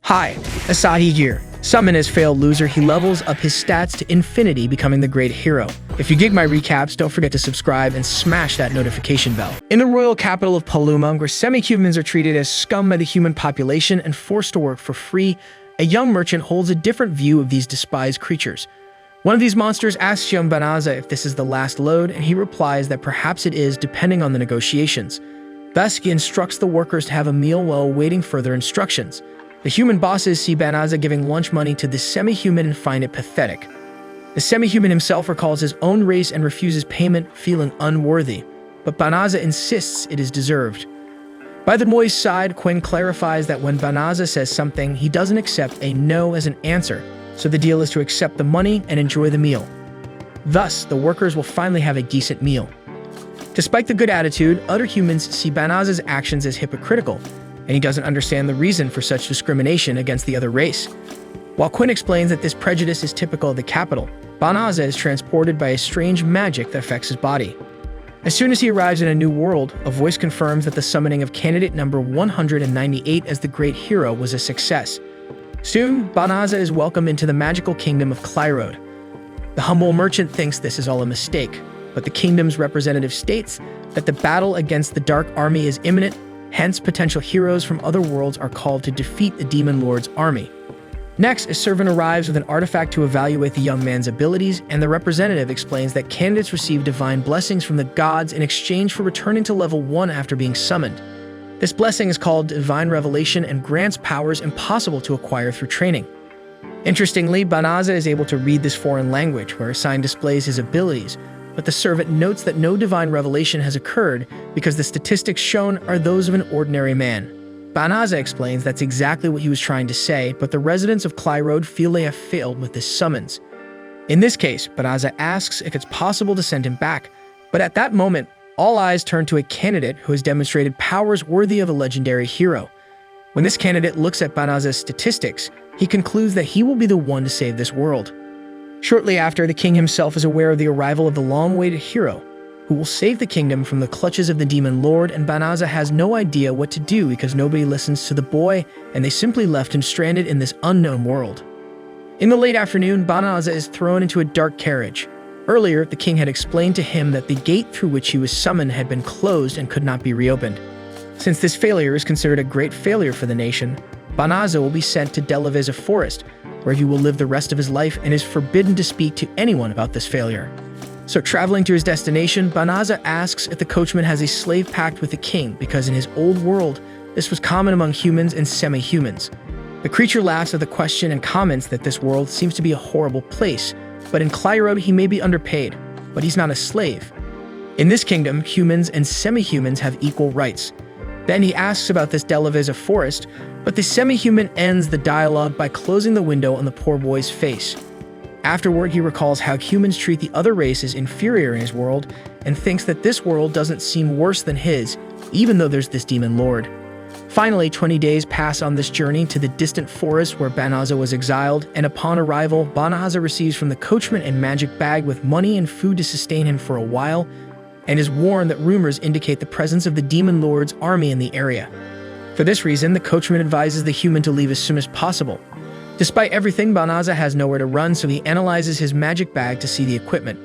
Hi, Asahi here. Summon as failed loser, he levels up his stats to infinity, becoming the great hero. If you dig my recaps, don't forget to subscribe and smash that notification bell. In the royal capital of Paluma, where semi-humans are treated as scum by the human population and forced to work for free, a young merchant holds a different view of these despised creatures. One of these monsters asks young Banaza if this is the last load, and he replies that perhaps it is, depending on the negotiations. Thus, he instructs the workers to have a meal while awaiting further instructions. The human bosses see Banaza giving lunch money to the semi-human and find it pathetic. The semi-human himself recalls his own race and refuses payment, feeling unworthy. But Banaza insists it is deserved. By the boy's side, Quinn clarifies that when Banaza says something, he doesn't accept a no as an answer, so the deal is to accept the money and enjoy the meal. Thus, the workers will finally have a decent meal. Despite the good attitude, other humans see Banaza's actions as hypocritical, and he doesn't understand the reason for such discrimination against the other race. While Quinn explains that this prejudice is typical of the capital, Banaza is transported by a strange magic that affects his body. As soon as he arrives in a new world, a voice confirms that the summoning of candidate number 198 as the great hero was a success. Soon, Banaza is welcomed into the magical kingdom of Clyrode. The humble merchant thinks this is all a mistake, but the kingdom's representative states that the battle against the Dark Army is imminent. Hence, potential heroes from other worlds are called to defeat the Demon Lord's army. Next, a servant arrives with an artifact to evaluate the young man's abilities, and the representative explains that candidates receive divine blessings from the gods in exchange for returning to level 1 after being summoned. This blessing is called Divine Revelation and grants powers impossible to acquire through training. Interestingly, Banaza is able to read this foreign language, where a sign displays his abilities, but the servant notes that no divine revelation has occurred because the statistics shown are those of an ordinary man. Banaza explains that's exactly what he was trying to say, but the residents of Clyrode feel they have failed with this summons. In this case, Banaza asks if it's possible to send him back, but at that moment, all eyes turn to a candidate who has demonstrated powers worthy of a legendary hero. When this candidate looks at Banaza's statistics, he concludes that he will be the one to save this world. Shortly after, the king himself is aware of the arrival of the long-awaited hero, who will save the kingdom from the clutches of the Demon Lord, and Banaza has no idea what to do because nobody listens to the boy, and they simply left him stranded in this unknown world. In the late afternoon, Banaza is thrown into a dark carriage. Earlier, the king had explained to him that the gate through which he was summoned had been closed and could not be reopened. Since this failure is considered a great failure for the nation, Banaza will be sent to Delaveza Forest, where he will live the rest of his life and is forbidden to speak to anyone about this failure. So traveling to his destination, Banaza asks if the coachman has a slave pact with the king, because in his old world, this was common among humans and semi-humans. The creature laughs at the question and comments that this world seems to be a horrible place, but in Clyrode he may be underpaid, but he's not a slave. In this kingdom, humans and semi-humans have equal rights. Then he asks about this Delaveza forest, but the semi-human ends the dialogue by closing the window on the poor boy's face. Afterward, he recalls how humans treat the other race as inferior in his world and thinks that this world doesn't seem worse than his, even though there's this demon lord. Finally, 20 days pass on this journey to the distant forest where Banaza was exiled, and upon arrival, Banaza receives from the coachman a magic bag with money and food to sustain him for a while, and is warned that rumors indicate the presence of the Demon Lord's army in the area. For this reason, the coachman advises the human to leave as soon as possible. Despite everything, Banaza has nowhere to run, so he analyzes his magic bag to see the equipment.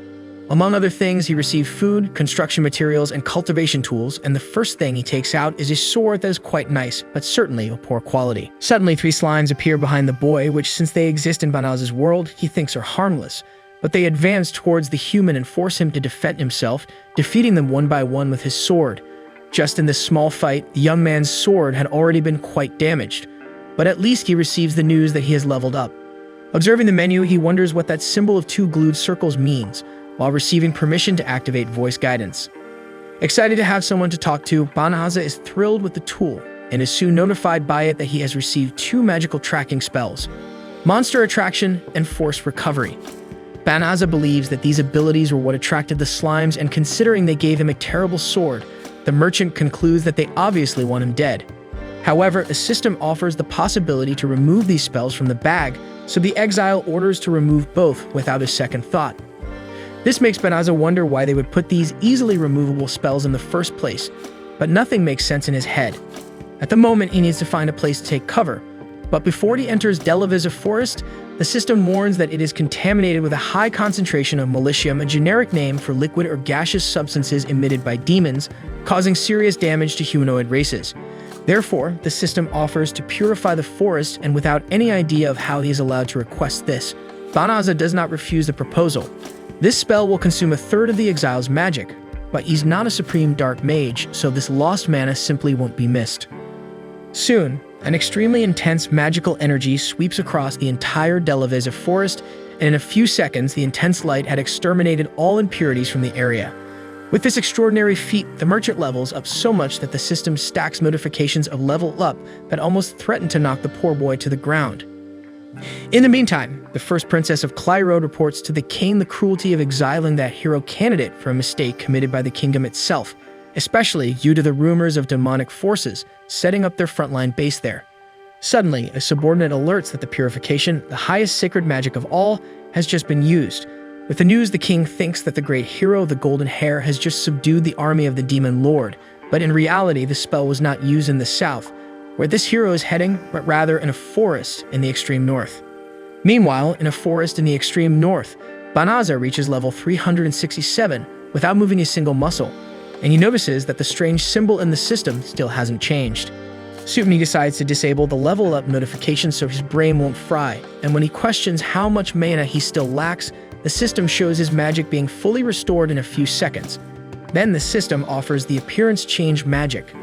Among other things, he received food, construction materials, and cultivation tools, and the first thing he takes out is a sword that is quite nice, but certainly of poor quality. Suddenly, 3 slimes appear behind the boy, which, since they exist in Banaza's world, he thinks are harmless. But they advance towards the human and force him to defend himself, defeating them one by one with his sword. Just in this small fight, the young man's sword had already been quite damaged, but at least he receives the news that he has leveled up. Observing the menu, he wonders what that symbol of 2 glued circles means, while receiving permission to activate voice guidance. Excited to have someone to talk to, Banaza is thrilled with the tool, and is soon notified by it that he has received 2 magical tracking spells: Monster Attraction and Force Recovery. Banaza believes that these abilities were what attracted the slimes, and considering they gave him a terrible sword, the merchant concludes that they obviously want him dead. However, the system offers the possibility to remove these spells from the bag, so the exile orders to remove both without a second thought. This makes Banaza wonder why they would put these easily removable spells in the first place, but nothing makes sense in his head. At the moment, he needs to find a place to take cover, But before he enters Delavisa Forest, the system warns that it is contaminated with a high concentration of malicium, a generic name for liquid or gaseous substances emitted by demons, causing serious damage to humanoid races. Therefore, the system offers to purify the forest, and without any idea of how he is allowed to request this, Banaza does not refuse the proposal. This spell will consume a third of the exile's magic, but he's not a supreme dark mage, so this lost mana simply won't be missed. Soon, an extremely intense magical energy sweeps across the entire Delavisa forest, and in a few seconds, the intense light had exterminated all impurities from the area. With this extraordinary feat, the merchant levels up so much that the system stacks notifications of level up that almost threaten to knock the poor boy to the ground. In the meantime, the first princess of Clyrode reports to the king the cruelty of exiling that hero candidate for a mistake committed by the kingdom itself, especially due to the rumors of demonic forces setting up their frontline base there. Suddenly, a subordinate alerts that the purification, the highest sacred magic of all, has just been used. With the news, the king thinks that the great hero of the golden hair has just subdued the army of the demon lord, but in reality, the spell was not used in the south, where this hero is heading, but rather in a forest in the extreme north. Meanwhile, in a forest in the extreme north, Banaza reaches level 367 without moving a single muscle, and he notices that the strange symbol in the system still hasn't changed. Soon he decides to disable the level up notification so his brain won't fry, and when he questions how much mana he still lacks, the system shows his magic being fully restored in a few seconds. Then the system offers the appearance change magic.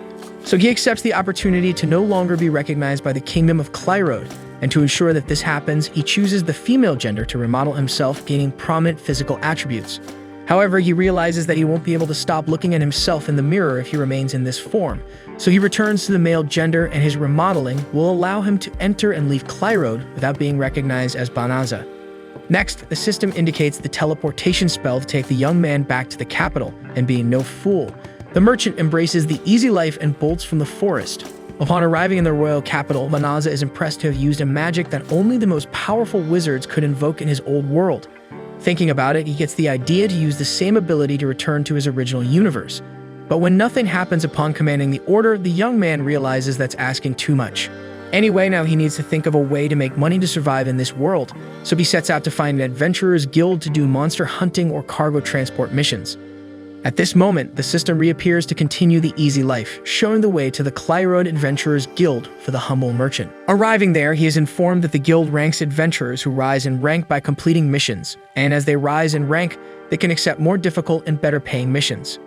So he accepts the opportunity to no longer be recognized by the kingdom of Clyrode, and to ensure that this happens, he chooses the female gender to remodel himself, gaining prominent physical attributes. However, he realizes that he won't be able to stop looking at himself in the mirror if he remains in this form, so he returns to the male gender, and his remodeling will allow him to enter and leave Clyrode without being recognized as Banaza. Next, the system indicates the teleportation spell to take the young man back to the capital, and being no fool, the merchant embraces the easy life and bolts from the forest. Upon arriving in the royal capital, Banaza is impressed to have used a magic that only the most powerful wizards could invoke in his old world. Thinking about it, he gets the idea to use the same ability to return to his original universe. But when nothing happens upon commanding the order, the young man realizes that's asking too much. Anyway, now he needs to think of a way to make money to survive in this world, so he sets out to find an adventurer's guild to do monster hunting or cargo transport missions. At this moment, the system reappears to continue the easy life, showing the way to the Clyrode Adventurers Guild for the humble merchant. Arriving there, he is informed that the guild ranks adventurers who rise in rank by completing missions, and as they rise in rank, they can accept more difficult and better-paying missions.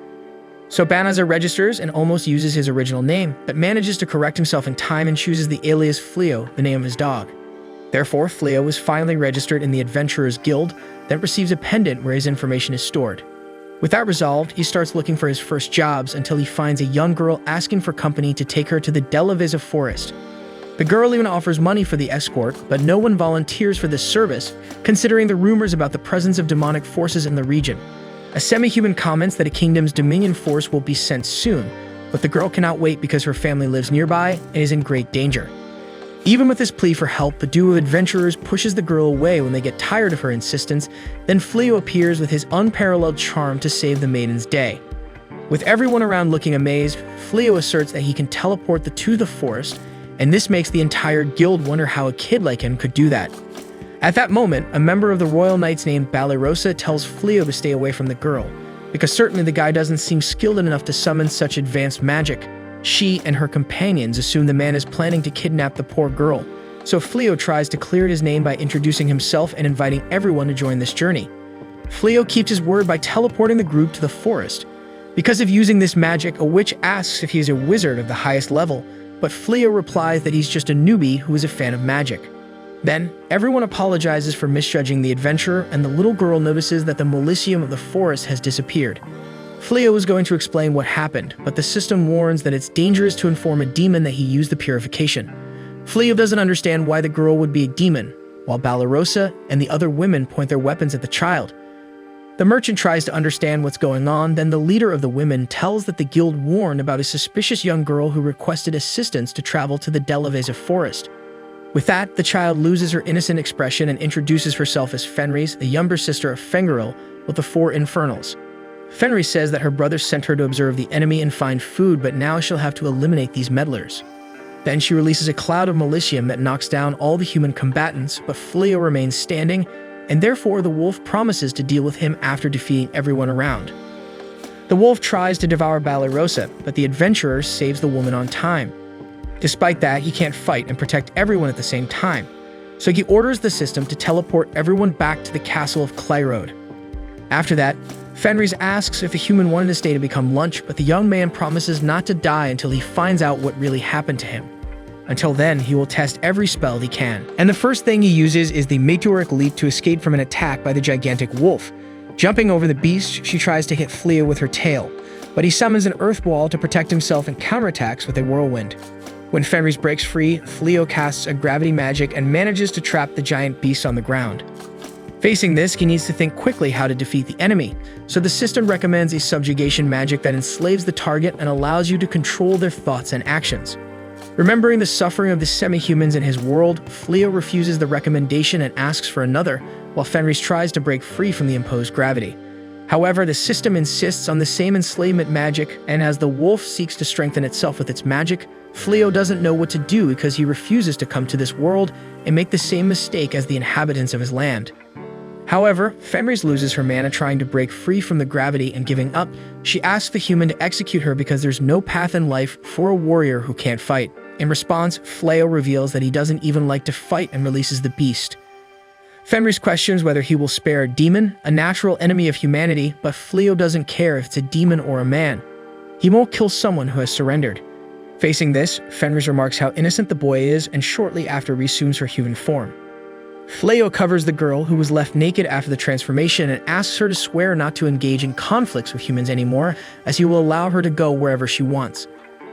So Banaza registers and almost uses his original name, but manages to correct himself in time and chooses the alias Fleo, the name of his dog. Therefore, Fleo is finally registered in the Adventurers Guild, then receives a pendant where his information is stored. With that resolved, he starts looking for his first jobs until he finds a young girl asking for company to take her to the Delavisa forest. The girl even offers money for the escort, but no one volunteers for this service, considering the rumors about the presence of demonic forces in the region. A semi-human comments that a kingdom's dominion force will be sent soon, but the girl cannot wait because her family lives nearby and is in great danger. Even with this plea for help, the duo of adventurers pushes the girl away when they get tired of her insistence. Then Fleo appears with his unparalleled charm to save the maiden's day. With everyone around looking amazed, Fleo asserts that he can teleport the two to the forest, and this makes the entire guild wonder how a kid like him could do that. At that moment, a member of the Royal Knights named Balerosa tells Fleo to stay away from the girl, because certainly the guy doesn't seem skilled enough to summon such advanced magic. She and her companions assume the man is planning to kidnap the poor girl, so Fleo tries to clear his name by introducing himself and inviting everyone to join this journey. Fleo keeps his word by teleporting the group to the forest. Because of using this magic, a witch asks if he is a wizard of the highest level, but Fleo replies that he's just a newbie who is a fan of magic. Then, everyone apologizes for misjudging the adventurer, and the little girl notices that the Molicium of the forest has disappeared. Fleo is going to explain what happened, but the system warns that it's dangerous to inform a demon that he used the purification. Fleo doesn't understand why the girl would be a demon, while Balerosa and the other women point their weapons at the child. The merchant tries to understand what's going on, then the leader of the women tells that the guild warned about a suspicious young girl who requested assistance to travel to the Delavisa forest. With that, the child loses her innocent expression and introduces herself as Fenris, the younger sister of Fengaril, with the four infernals. Fenris says that her brother sent her to observe the enemy and find food, but now she'll have to eliminate these meddlers. Then she releases a cloud of militium that knocks down all the human combatants, but Fleo remains standing, and therefore the wolf promises to deal with him after defeating everyone around. The wolf tries to devour Balarosa, but the adventurer saves the woman on time. Despite that, he can't fight and protect everyone at the same time, so he orders the system to teleport everyone back to the castle of Clyrode. After that, Fenris asks if the human wanted to stay to become lunch, but the young man promises not to die until he finds out what really happened to him. Until then, he will test every spell he can. And the first thing he uses is the meteoric leap to escape from an attack by the gigantic wolf. Jumping over the beast, she tries to hit Fleo with her tail, but he summons an earth wall to protect himself and counterattacks with a whirlwind. When Fenris breaks free, Fleo casts a gravity magic and manages to trap the giant beast on the ground. Facing this, he needs to think quickly how to defeat the enemy, so the system recommends a subjugation magic that enslaves the target and allows you to control their thoughts and actions. Remembering the suffering of the semi-humans in his world, Fleo refuses the recommendation and asks for another, while Fenris tries to break free from the imposed gravity. However, the system insists on the same enslavement magic, and as the wolf seeks to strengthen itself with its magic, Fleo doesn't know what to do because he refuses to come to this world and make the same mistake as the inhabitants of his land. However, Fenris loses her mana trying to break free from the gravity, and giving up, she asks the human to execute her because there's no path in life for a warrior who can't fight. In response, Fleo reveals that he doesn't even like to fight and releases the beast. Fenris questions whether he will spare a demon, a natural enemy of humanity, but Fleo doesn't care if it's a demon or a man. He won't kill someone who has surrendered. Facing this, Fenris remarks how innocent the boy is and shortly after reassumes her human form. Fleo covers the girl, who was left naked after the transformation, and asks her to swear not to engage in conflicts with humans anymore, as he will allow her to go wherever she wants.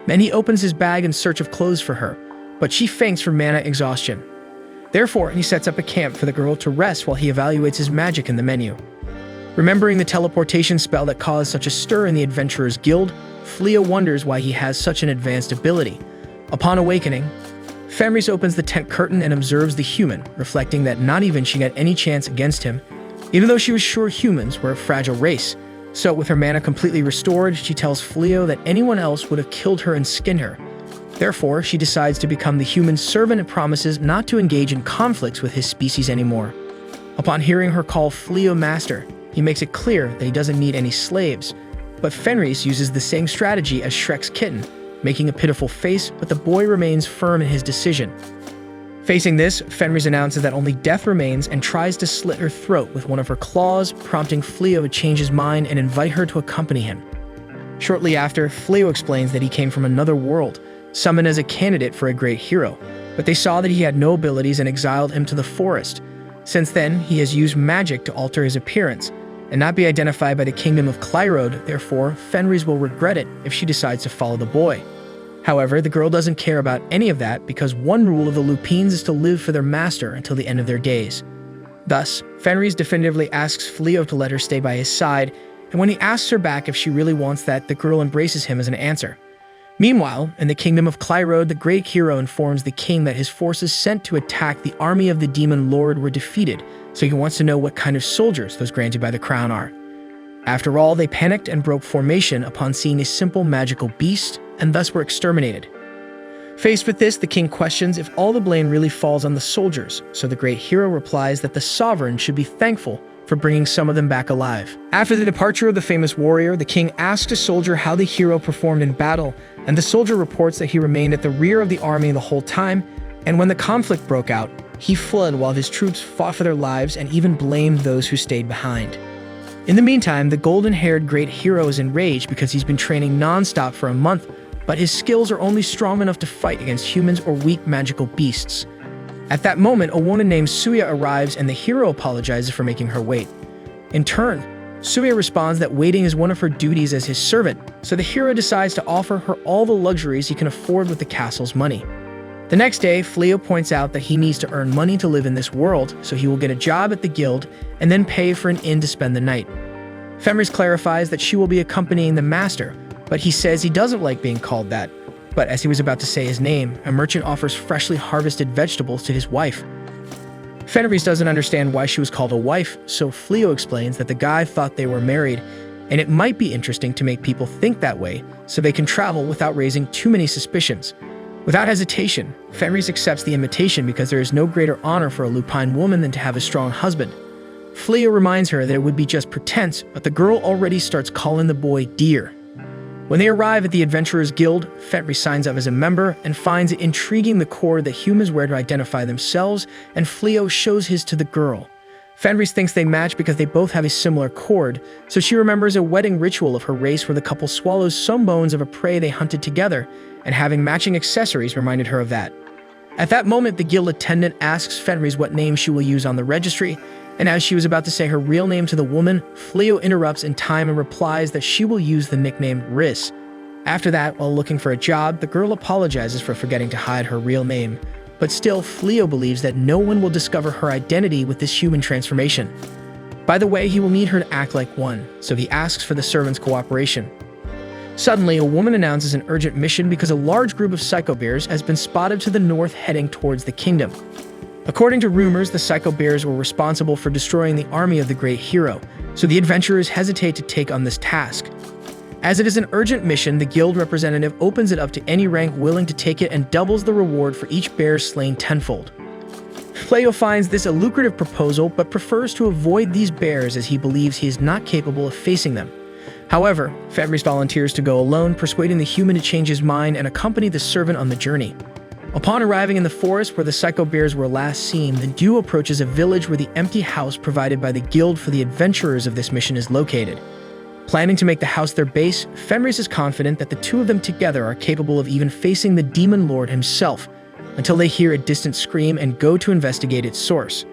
Then he opens his bag in search of clothes for her, but she faints from mana exhaustion. Therefore, he sets up a camp for the girl to rest while he evaluates his magic in the menu. Remembering the teleportation spell that caused such a stir in the Adventurers Guild, Fleo wonders why he has such an advanced ability. Upon awakening, Fenris opens the tent curtain and observes the human, reflecting that not even she got any chance against him, even though she was sure humans were a fragile race. So, with her mana completely restored, she tells Fleo that anyone else would have killed her and skinned her. Therefore, she decides to become the human's servant and promises not to engage in conflicts with his species anymore. Upon hearing her call Fleo master, he makes it clear that he doesn't need any slaves, but Fenris uses the same strategy as Shrek's kitten, making a pitiful face, but the boy remains firm in his decision. Facing this, Fenris announces that only death remains and tries to slit her throat with one of her claws, prompting Fleo to change his mind and invite her to accompany him. Shortly after, Fleo explains that he came from another world, summoned as a candidate for a great hero, but they saw that he had no abilities and exiled him to the forest. Since then, he has used magic to alter his appearance and not be identified by the kingdom of Clyrode. Therefore, Fenris will regret it if she decides to follow the boy. However, the girl doesn't care about any of that because one rule of the Lupines is to live for their master until the end of their days. Thus, Fenris definitively asks Fleo to let her stay by his side, and when he asks her back if she really wants that, the girl embraces him as an answer. Meanwhile, in the kingdom of Clyrode, the great hero informs the king that his forces sent to attack the army of the demon lord were defeated, so he wants to know what kind of soldiers those granted by the crown are. After all, they panicked and broke formation upon seeing a simple magical beast, and thus were exterminated. Faced with this, the king questions if all the blame really falls on the soldiers, so the great hero replies that the sovereign should be thankful for bringing some of them back alive. After the departure of the famous warrior, the king asks a soldier how the hero performed in battle, and the soldier reports that he remained at the rear of the army the whole time, and when the conflict broke out, he fled while his troops fought for their lives and even blamed those who stayed behind. In the meantime, the golden-haired great hero is enraged because he's been training non-stop for a month, but his skills are only strong enough to fight against humans or weak magical beasts. At that moment, a woman named Suya arrives and the hero apologizes for making her wait. In turn, Suya responds that waiting is one of her duties as his servant, so the hero decides to offer her all the luxuries he can afford with the castle's money. The next day, Fleo points out that he needs to earn money to live in this world, so he will get a job at the guild and then pay for an inn to spend the night. Fenris clarifies that she will be accompanying the master, but he says he doesn't like being called that. But as he was about to say his name, a merchant offers freshly harvested vegetables to his wife. Fenris doesn't understand why she was called a wife, so Fleo explains that the guy thought they were married, and it might be interesting to make people think that way so they can travel without raising too many suspicions. Without hesitation, Fenris accepts the invitation because there is no greater honor for a lupine woman than to have a strong husband. Fleo reminds her that it would be just pretense, but the girl already starts calling the boy dear. When they arrive at the Adventurers Guild, Fenris signs up as a member and finds it intriguing the cord that humans wear to identify themselves, and Fleo shows his to the girl. Fenris thinks they match because they both have a similar cord, so she remembers a wedding ritual of her race where the couple swallows some bones of a prey they hunted together, and having matching accessories reminded her of that. At that moment, the guild attendant asks Fenris what name she will use on the registry, and as she was about to say her real name to the woman, Fleo interrupts in time and replies that she will use the nickname Riz. After that, while looking for a job, the girl apologizes for forgetting to hide her real name. But still, Fleo believes that no one will discover her identity with this human transformation. By the way, he will need her to act like one, so he asks for the servants' cooperation. Suddenly, a woman announces an urgent mission because a large group of psycho bears has been spotted to the north heading towards the kingdom. According to rumors, the psycho bears were responsible for destroying the army of the great hero, so the adventurers hesitate to take on this task. As it is an urgent mission, the guild representative opens it up to any rank willing to take it and doubles the reward for each bear slain tenfold. Fleo finds this a lucrative proposal but prefers to avoid these bears as he believes he is not capable of facing them. However, Fenris volunteers to go alone, persuading the human to change his mind and accompany the servant on the journey. Upon arriving in the forest where the psycho bears were last seen, the duo approaches a village where the empty house provided by the guild for the adventurers of this mission is located. Planning to make the house their base, Fenris is confident that the two of them together are capable of even facing the demon lord himself, until they hear a distant scream and go to investigate its source.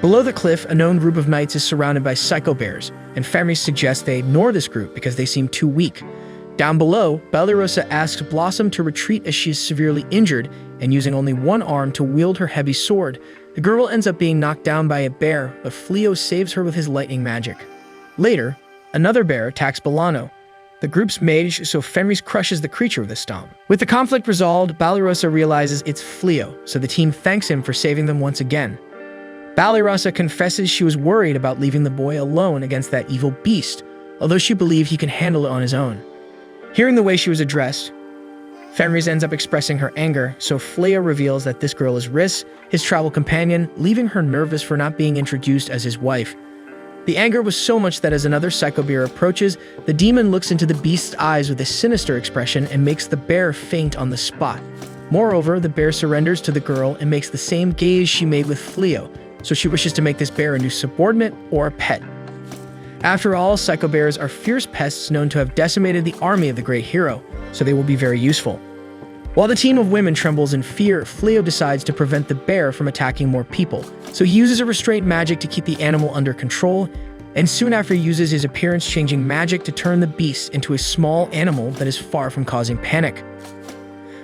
Below the cliff, a known group of knights is surrounded by psycho bears, and Fenris suggests they ignore this group because they seem too weak. Down below, Balirosa asks Blossom to retreat as she is severely injured, and using only one arm to wield her heavy sword, the girl ends up being knocked down by a bear, but Fleo saves her with his lightning magic. Later, another bear attacks Bolano, the group's mage, so Fenris crushes the creature with a stomp. With the conflict resolved, Balirosa realizes it's Fleo, so the team thanks him for saving them once again. Balirosa confesses she was worried about leaving the boy alone against that evil beast, although she believed he can handle it on his own. Hearing the way she was addressed, Fenris ends up expressing her anger, so Fleo reveals that this girl is Riz, his travel companion, leaving her nervous for not being introduced as his wife. The anger was so much that as another psycho bear approaches, the demon looks into the beast's eyes with a sinister expression and makes the bear faint on the spot. Moreover, the bear surrenders to the girl and makes the same gaze she made with Fleo, so she wishes to make this bear a new subordinate or a pet. After all, psycho bears are fierce pests known to have decimated the army of the great hero, so they will be very useful. While the team of women trembles in fear, Fleo decides to prevent the bear from attacking more people, so he uses a restraint magic to keep the animal under control, and soon after uses his appearance-changing magic to turn the beast into a small animal that is far from causing panic.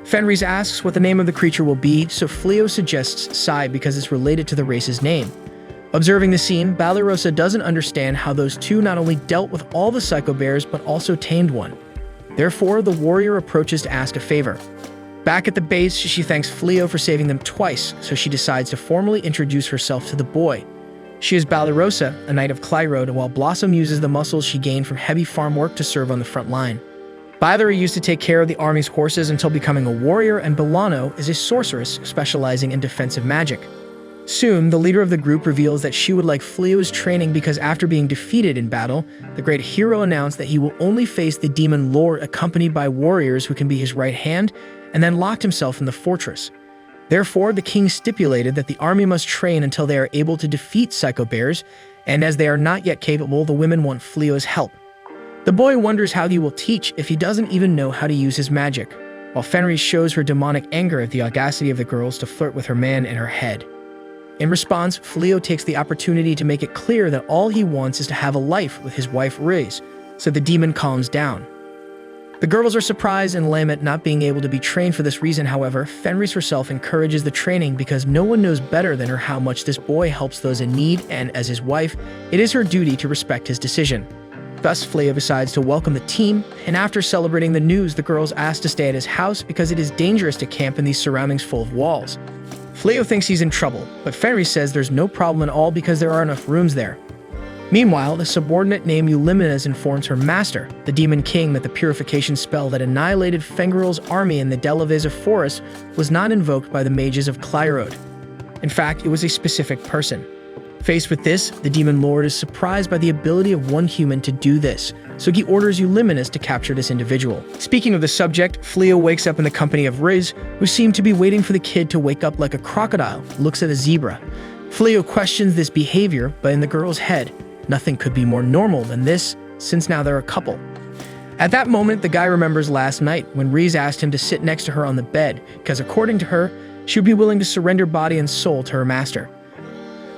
Fenris asks what the name of the creature will be, so Fleo suggests Sai because it's related to the race's name. Observing the scene, Balirosa doesn't understand how those two not only dealt with all the psycho bears but also tamed one. Therefore, the warrior approaches to ask a favor. Back at the base, she thanks Fleo for saving them twice, so she decides to formally introduce herself to the boy. She is Balirosa, a knight of Clyrode, while Blossom uses the muscles she gained from heavy farm work to serve on the front line. Neither used to take care of the army's horses until becoming a warrior, and Bolano is a sorceress specializing in defensive magic. Soon, the leader of the group reveals that she would like Fleo's training because after being defeated in battle, the great hero announced that he will only face the demon lord accompanied by warriors who can be his right hand, and then locked himself in the fortress. Therefore, the king stipulated that the army must train until they are able to defeat psycho bears, and as they are not yet capable, the women want Fleo's help. The boy wonders how he will teach if he doesn't even know how to use his magic, while Fenris shows her demonic anger at the audacity of the girls to flirt with her man in her head. In response, Fleo takes the opportunity to make it clear that all he wants is to have a life with his wife Riz, so the demon calms down. The girls are surprised and lament not being able to be trained for this reason. However, Fenris herself encourages the training because no one knows better than her how much this boy helps those in need, and as his wife, it is her duty to respect his decision. Thus, Fleo decides to welcome the team, and after celebrating the news, the girls ask to stay at his house because it is dangerous to camp in these surroundings full of walls. Fleo thinks he's in trouble, but Fenris says there's no problem at all because there are enough rooms there. Meanwhile, the subordinate named Eulimenes informs her master, the Demon King, that the purification spell that annihilated Fengarel's army in the Delaveza forest was not invoked by the mages of Clyrode. In fact, it was a specific person. Faced with this, the Demon Lord is surprised by the ability of one human to do this, so he orders Eulimenes to capture this individual. Speaking of the subject, Fleo wakes up in the company of Riz, who seemed to be waiting for the kid to wake up like a crocodile, looks at a zebra. Fleo questions this behavior, but in the girl's head, nothing could be more normal than this, since now they're a couple. At that moment, the guy remembers last night when Riz asked him to sit next to her on the bed, because according to her, she would be willing to surrender body and soul to her master.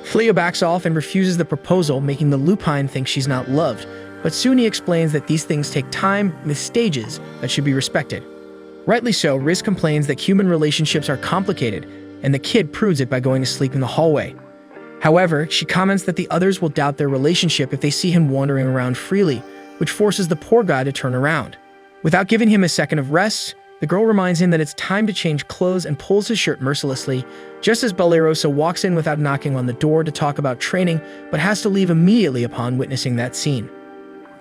Fleo backs off and refuses the proposal, making the lupine think she's not loved, but soon he explains that these things take time with stages that should be respected. Rightly so, Riz complains that human relationships are complicated, and the kid proves it by going to sleep in the hallway. However, she comments that the others will doubt their relationship if they see him wandering around freely, which forces the poor guy to turn around. Without giving him a second of rest, the girl reminds him that it's time to change clothes and pulls his shirt mercilessly, just as Balerosa walks in without knocking on the door to talk about training, but has to leave immediately upon witnessing that scene.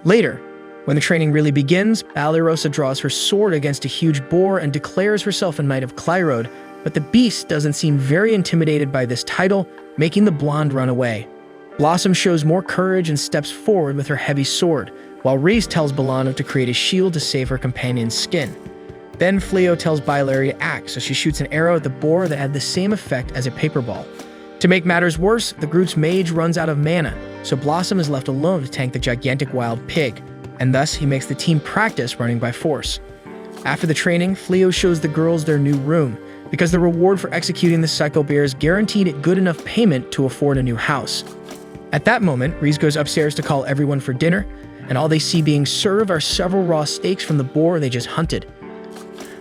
Later, when the training really begins, Balerosa draws her sword against a huge boar and declares herself a knight of Clyrode, but the beast doesn't seem very intimidated by this title, making the blonde run away. Blossom shows more courage and steps forward with her heavy sword, while Riz tells Bolano to create a shield to save her companion's skin. Then Fleo tells Bylary to act, so she shoots an arrow at the boar that had the same effect as a paper ball. To make matters worse, the group's mage runs out of mana, so Blossom is left alone to tank the gigantic wild pig, and thus he makes the team practice running by force. After the training, Fleo shows the girls their new room, because the reward for executing the Psycho Bears guaranteed it good enough payment to afford a new house. At that moment, Riz goes upstairs to call everyone for dinner, and all they see being served are several raw steaks from the boar they just hunted.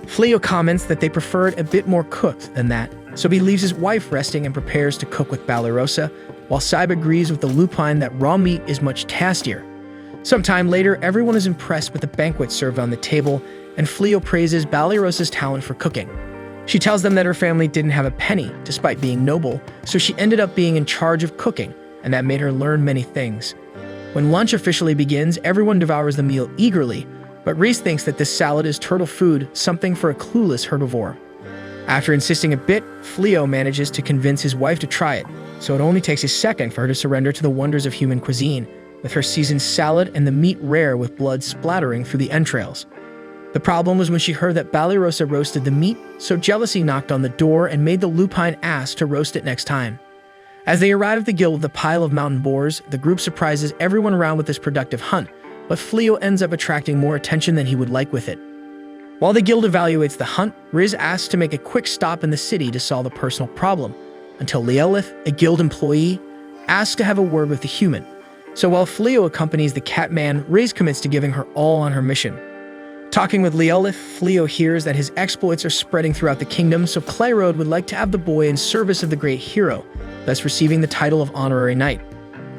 Fleo comments that they prefer it a bit more cooked than that, so he leaves his wife resting and prepares to cook with Balerosa, while Saib agrees with the lupine that raw meat is much tastier. Sometime later, everyone is impressed with the banquet served on the table, and Fleo praises Balerosa's talent for cooking. She tells them that her family didn't have a penny, despite being noble, so she ended up being in charge of cooking, and that made her learn many things. When lunch officially begins, everyone devours the meal eagerly, but Riz thinks that this salad is turtle food, something for a clueless herbivore. After insisting a bit, Fleo manages to convince his wife to try it, so it only takes a second for her to surrender to the wonders of human cuisine, with her seasoned salad and the meat rare with blood splattering through the entrails. The problem was when she heard that Balerosa roasted the meat, so jealousy knocked on the door and made the lupine ask to roast it next time. As they arrive at the guild with a pile of mountain boars, the group surprises everyone around with this productive hunt, but Fleo ends up attracting more attention than he would like with it. While the guild evaluates the hunt, Riz asks to make a quick stop in the city to solve a personal problem, until Leelith, a guild employee, asks to have a word with the human. So while Fleo accompanies the Catman, Riz commits to giving her all on her mission. Talking with Leelith, Fleo hears that his exploits are spreading throughout the kingdom, so Clyrode would like to have the boy in service of the great hero, thus receiving the title of honorary knight.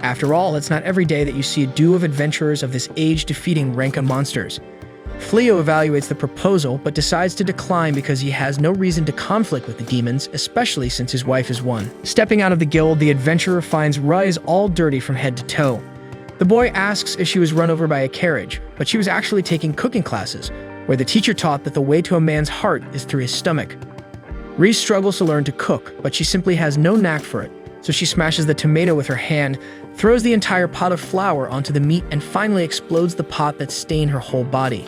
After all, it's not every day that you see a duo of adventurers of this age defeating Renka monsters. Fleo evaluates the proposal, but decides to decline because he has no reason to conflict with the demons, especially since his wife is one. Stepping out of the guild, the adventurer finds Riz all dirty from head to toe. The boy asks if she was run over by a carriage, but she was actually taking cooking classes, where the teacher taught that the way to a man's heart is through his stomach. Riz struggles to learn to cook, but she simply has no knack for it, so she smashes the tomato with her hand, throws the entire pot of flour onto the meat, and finally explodes the pot that stained her whole body.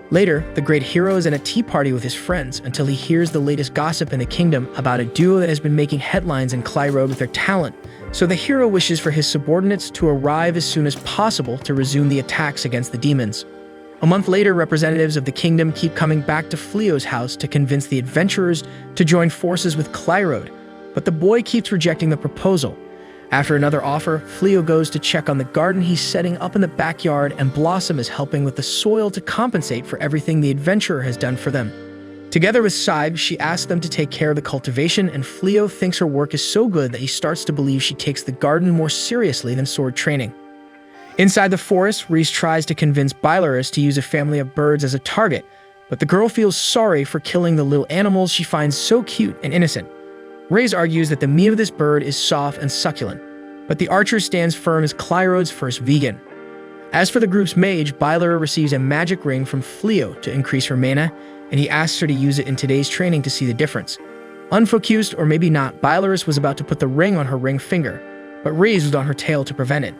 Later, the great hero is at a tea party with his friends until he hears the latest gossip in the kingdom about a duo that has been making headlines in Clyrode with their talent, so the hero wishes for his subordinates to arrive as soon as possible to resume the attacks against the demons. A month later, representatives of the kingdom keep coming back to Fleo's house to convince the adventurers to join forces with Clyrode, but the boy keeps rejecting the proposal. After another offer, Fleo goes to check on the garden he's setting up in the backyard, and Blossom is helping with the soil to compensate for everything the adventurer has done for them. Together with Saib, she asks them to take care of the cultivation, and Fleo thinks her work is so good that he starts to believe she takes the garden more seriously than sword training. Inside the forest, Riz tries to convince Bylurus to use a family of birds as a target, but the girl feels sorry for killing the little animals she finds so cute and innocent. Riz argues that the meat of this bird is soft and succulent, but the archer stands firm as Clyrode's first vegan. As for the group's mage, Bylera receives a magic ring from Fleo to increase her mana, and he asks her to use it in today's training to see the difference. Unfocused, or maybe not, Bylera was about to put the ring on her ring finger, but Riz was on her tail to prevent it.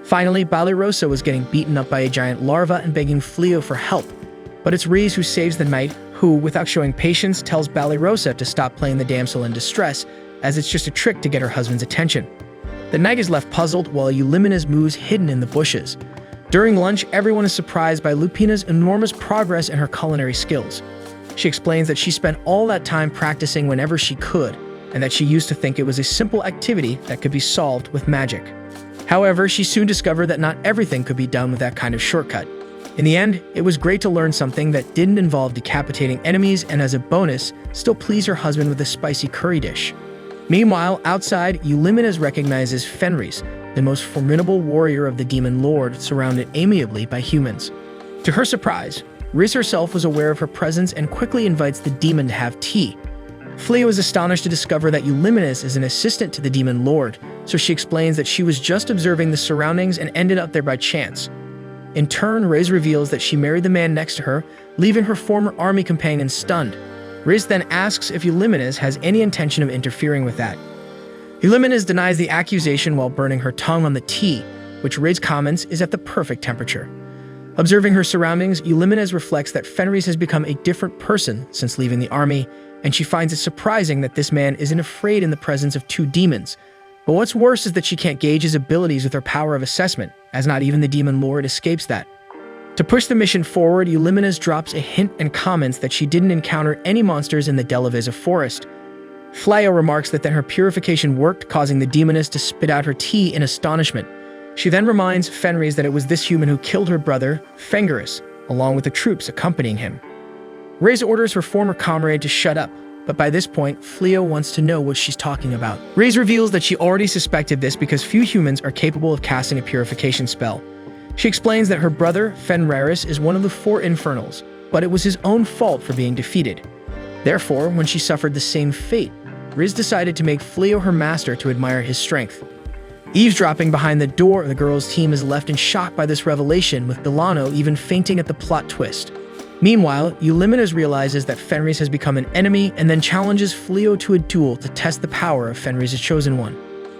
Finally, Balirosa was getting beaten up by a giant larva and begging Fleo for help, but it's Riz who saves the knight, who, without showing patience, tells Balirosa to stop playing the damsel in distress, as it's just a trick to get her husband's attention. The knight is left puzzled while Eulimenes moves hidden in the bushes. During lunch, everyone is surprised by Lupina's enormous progress in her culinary skills. She explains that she spent all that time practicing whenever she could, and that she used to think it was a simple activity that could be solved with magic. However, she soon discovered that not everything could be done with that kind of shortcut. In the end, it was great to learn something that didn't involve decapitating enemies and, as a bonus, still please her husband with a spicy curry dish. Meanwhile, outside, Eulimenes recognizes Fenris, the most formidable warrior of the Demon Lord, surrounded amiably by humans. To her surprise, Riz herself was aware of her presence and quickly invites the demon to have tea. Fleo is astonished to discover that Eulimenes is an assistant to the Demon Lord, so she explains that she was just observing the surroundings and ended up there by chance. In turn, Riz reveals that she married the man next to her, leaving her former army companion stunned. Riz then asks if Eulimenes has any intention of interfering with that. Eulimenes denies the accusation while burning her tongue on the tea, which Riz comments is at the perfect temperature. Observing her surroundings, Eulimenes reflects that Fenris has become a different person since leaving the army, and she finds it surprising that this man isn't afraid in the presence of two demons. But what's worse is that she can't gauge his abilities with her power of assessment, as not even the Demon Lord escapes that. To push the mission forward, Eulimenes drops a hint and comments that she didn't encounter any monsters in the Delaveza forest. Fleo remarks that then her purification worked, causing the demoness to spit out her tea in astonishment. She then reminds Fenris that it was this human who killed her brother, Fengarus, along with the troops accompanying him. Riz orders her former comrade to shut up, but by this point, Fleo wants to know what she's talking about. Riz reveals that she already suspected this because few humans are capable of casting a purification spell. She explains that her brother, Fenraris, is one of the 4 infernals, but it was his own fault for being defeated. Therefore, when she suffered the same fate, Riz decided to make Fleo her master to admire his strength. Eavesdropping behind the door, the girls' team is left in shock by this revelation, with Delano even fainting at the plot twist. Meanwhile, Eulimenes realizes that Fenris has become an enemy and then challenges Fleo to a duel to test the power of Fenris' chosen one.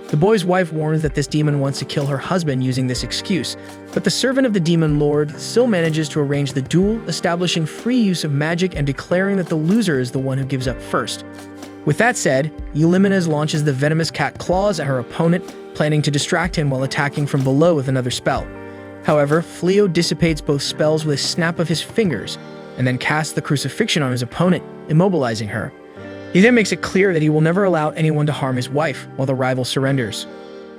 The boy's wife warns that this demon wants to kill her husband using this excuse, but the servant of the Demon Lord still manages to arrange the duel, establishing free use of magic and declaring that the loser is the one who gives up first. With that said, Eulimenes launches the venomous cat claws at her opponent, planning to distract him while attacking from below with another spell. However, Fleo dissipates both spells with a snap of his fingers, and then casts the crucifixion on his opponent, immobilizing her. He then makes it clear that he will never allow anyone to harm his wife, while the rival surrenders.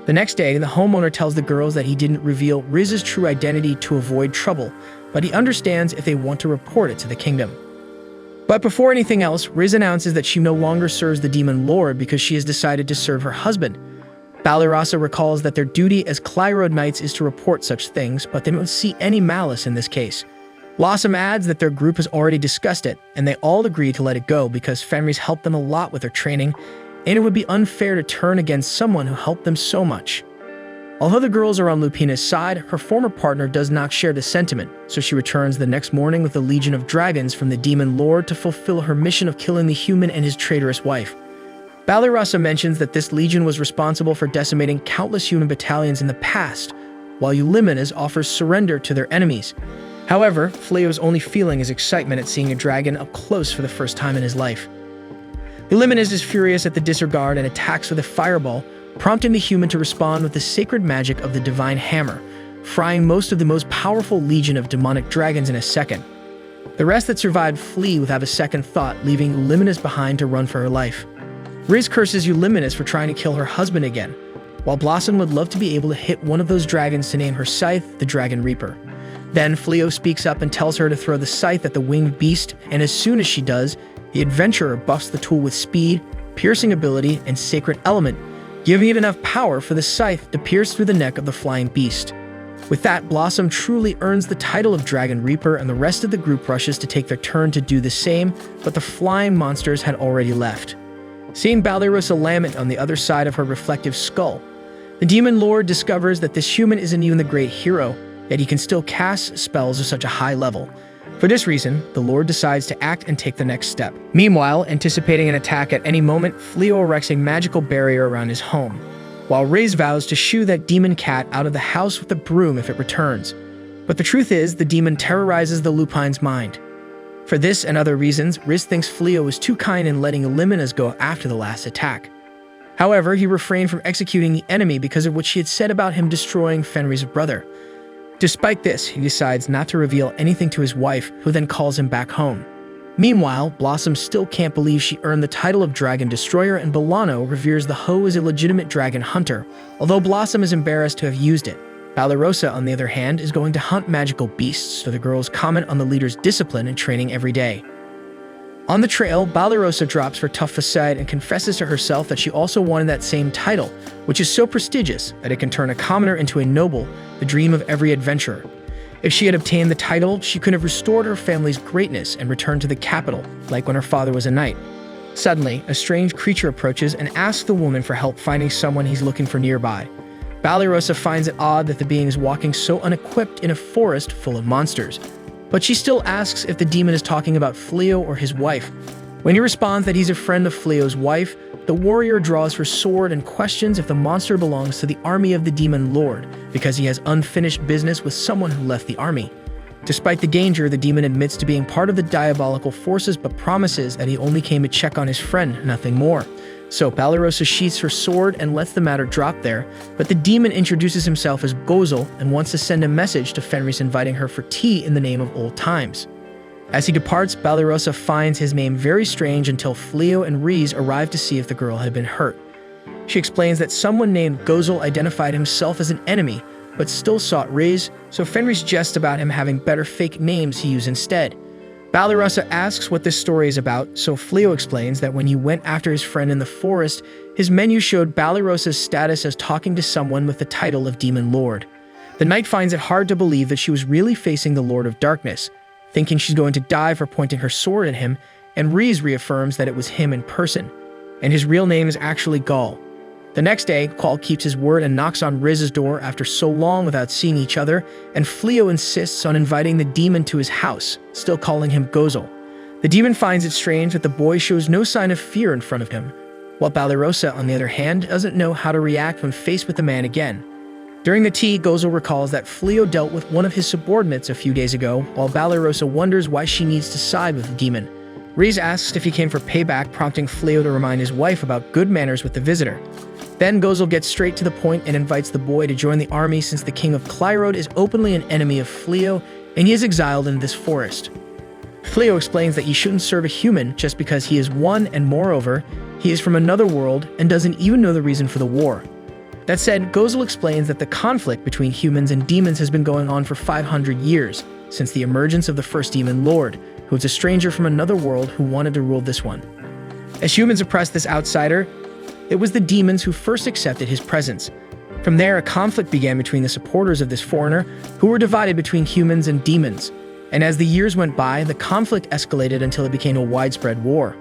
The next day, the homeowner tells the girls that he didn't reveal Riz's true identity to avoid trouble, but he understands if they want to report it to the kingdom. But before anything else, Riz announces that she no longer serves the Demon Lord because she has decided to serve her husband. Balirosa recalls that their duty as Clyrode Knights is to report such things, but they don't see any malice in this case. Blossom adds that their group has already discussed it, and they all agree to let it go because Fenris helped them a lot with their training, and it would be unfair to turn against someone who helped them so much. Although the girls are on Lupina's side, her former partner does not share the sentiment, so she returns the next morning with a legion of dragons from the Demon Lord to fulfill her mission of killing the human and his traitorous wife. Balirosa mentions that this legion was responsible for decimating countless human battalions in the past, while Eulimenes offers surrender to their enemies. However, Fleo's only feeling is excitement at seeing a dragon up close for the first time in his life. Eulimenes is furious at the disregard and attacks with a fireball, prompting the human to respond with the sacred magic of the divine hammer, frying most of the most powerful legion of demonic dragons in a second. The rest that survived flee without a second thought, leaving Eulimenes behind to run for her life. Riz curses Eulimenes for trying to kill her husband again, while Blossom would love to be able to hit one of those dragons to name her scythe the Dragon Reaper. Then Fleo speaks up and tells her to throw the scythe at the winged beast, and as soon as she does, the adventurer buffs the tool with speed, piercing ability, and sacred element, giving it enough power for the scythe to pierce through the neck of the flying beast. With that, Blossom truly earns the title of Dragon Reaper, and the rest of the group rushes to take their turn to do the same, but the flying monsters had already left. Seeing Balirosa lament on the other side of her reflective skull, The demon lord discovers that this human isn't even the great hero, yet he can still cast spells of such a high level. For this reason, the lord decides to act and take the next step. Meanwhile, anticipating an attack at any moment, Fleo erects a magical barrier around his home, while Riz vows to shoo that demon cat out of the house with a broom if it returns. But the truth is, the demon terrorizes the lupine's mind. For this and other reasons, Riz thinks Fleo was too kind in letting Illuminas go after the last attack. However, he refrained from executing the enemy because of what she had said about him destroying Fenrir's brother. Despite this, he decides not to reveal anything to his wife, who then calls him back home. Meanwhile, Blossom still can't believe she earned the title of Dragon Destroyer, and Bolano reveres the hoe as a legitimate dragon hunter, although Blossom is embarrassed to have used it. Balarosa, on the other hand, is going to hunt magical beasts, so the girls comment on the leader's discipline and training every day. On the trail, Balarosa drops her tough facade and confesses to herself that she also wanted that same title, which is so prestigious that it can turn a commoner into a noble, the dream of every adventurer. If she had obtained the title, she could have restored her family's greatness and returned to the capital, like when her father was a knight. Suddenly, a strange creature approaches and asks the woman for help finding someone he's looking for nearby. Balarosa finds it odd that the being is walking so unequipped in a forest full of monsters, but she still asks if the demon is talking about Fleo or his wife. When he responds that he's a friend of Fleo's wife, the warrior draws her sword and questions if the monster belongs to the army of the demon lord, because he has unfinished business with someone who left the army. Despite the danger, the demon admits to being part of the diabolical forces but promises that he only came to check on his friend, nothing more. So Balarosa sheaths her sword and lets the matter drop there, but the demon introduces himself as Gozel and wants to send a message to Fenris inviting her for tea in the name of old times. As he departs, Balarosa finds his name very strange until Fleo and Riz arrive to see if the girl had been hurt. She explains that someone named Gozel identified himself as an enemy, but still sought Riz, so Fenris jests about him having better fake names he used instead. Balarosa asks what this story is about, so Fleo explains that when he went after his friend in the forest, his menu showed Balarosa's status as talking to someone with the title of Demon Lord. The knight finds it hard to believe that she was really facing the Lord of Darkness, thinking she's going to die for pointing her sword at him, and Riz reaffirms that it was him in person, and his real name is actually Gaul. The next day, Gaul keeps his word and knocks on Riz's door after so long without seeing each other, and Fleo insists on inviting the demon to his house, still calling him Gozel. The demon finds it strange that the boy shows no sign of fear in front of him, while Balarosa, on the other hand, doesn't know how to react when faced with the man again. During the tea, Gozel recalls that Fleo dealt with one of his subordinates a few days ago, while Balarosa wonders why she needs to side with the demon. Riz asks if he came for payback, prompting Fleo to remind his wife about good manners with the visitor. Then Gozel gets straight to the point and invites the boy to join the army since the king of Clyrode is openly an enemy of Fleo and he is exiled in this forest. Fleo explains that he shouldn't serve a human just because he is one, and moreover, he is from another world and doesn't even know the reason for the war. That said, Gozel explains that the conflict between humans and demons has been going on for 500 years, since the emergence of the first demon lord, who is a stranger from another world who wanted to rule this one. As humans oppressed this outsider, it was the demons who first accepted his presence. From there, a conflict began between the supporters of this foreigner, who were divided between humans and demons. And as the years went by, the conflict escalated until it became a widespread war.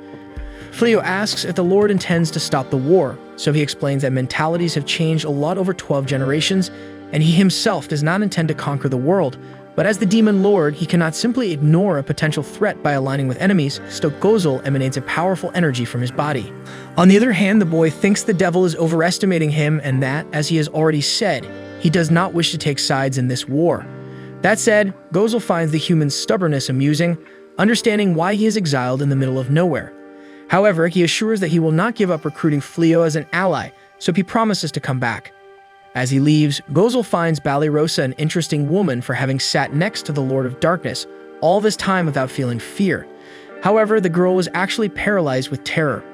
Fleo asks if the Lord intends to stop the war, so he explains that mentalities have changed a lot over 12 generations, and he himself does not intend to conquer the world, but as the demon lord, he cannot simply ignore a potential threat by aligning with enemies, so Gozel emanates a powerful energy from his body. On the other hand, the boy thinks the devil is overestimating him and that, as he has already said, he does not wish to take sides in this war. That said, Gozel finds the human's stubbornness amusing, understanding why he is exiled in the middle of nowhere. However, he assures that he will not give up recruiting Fleo as an ally, so he promises to come back. As he leaves, Gozel finds Balarosa an interesting woman for having sat next to the Lord of Darkness all this time without feeling fear. However, the girl was actually paralyzed with terror.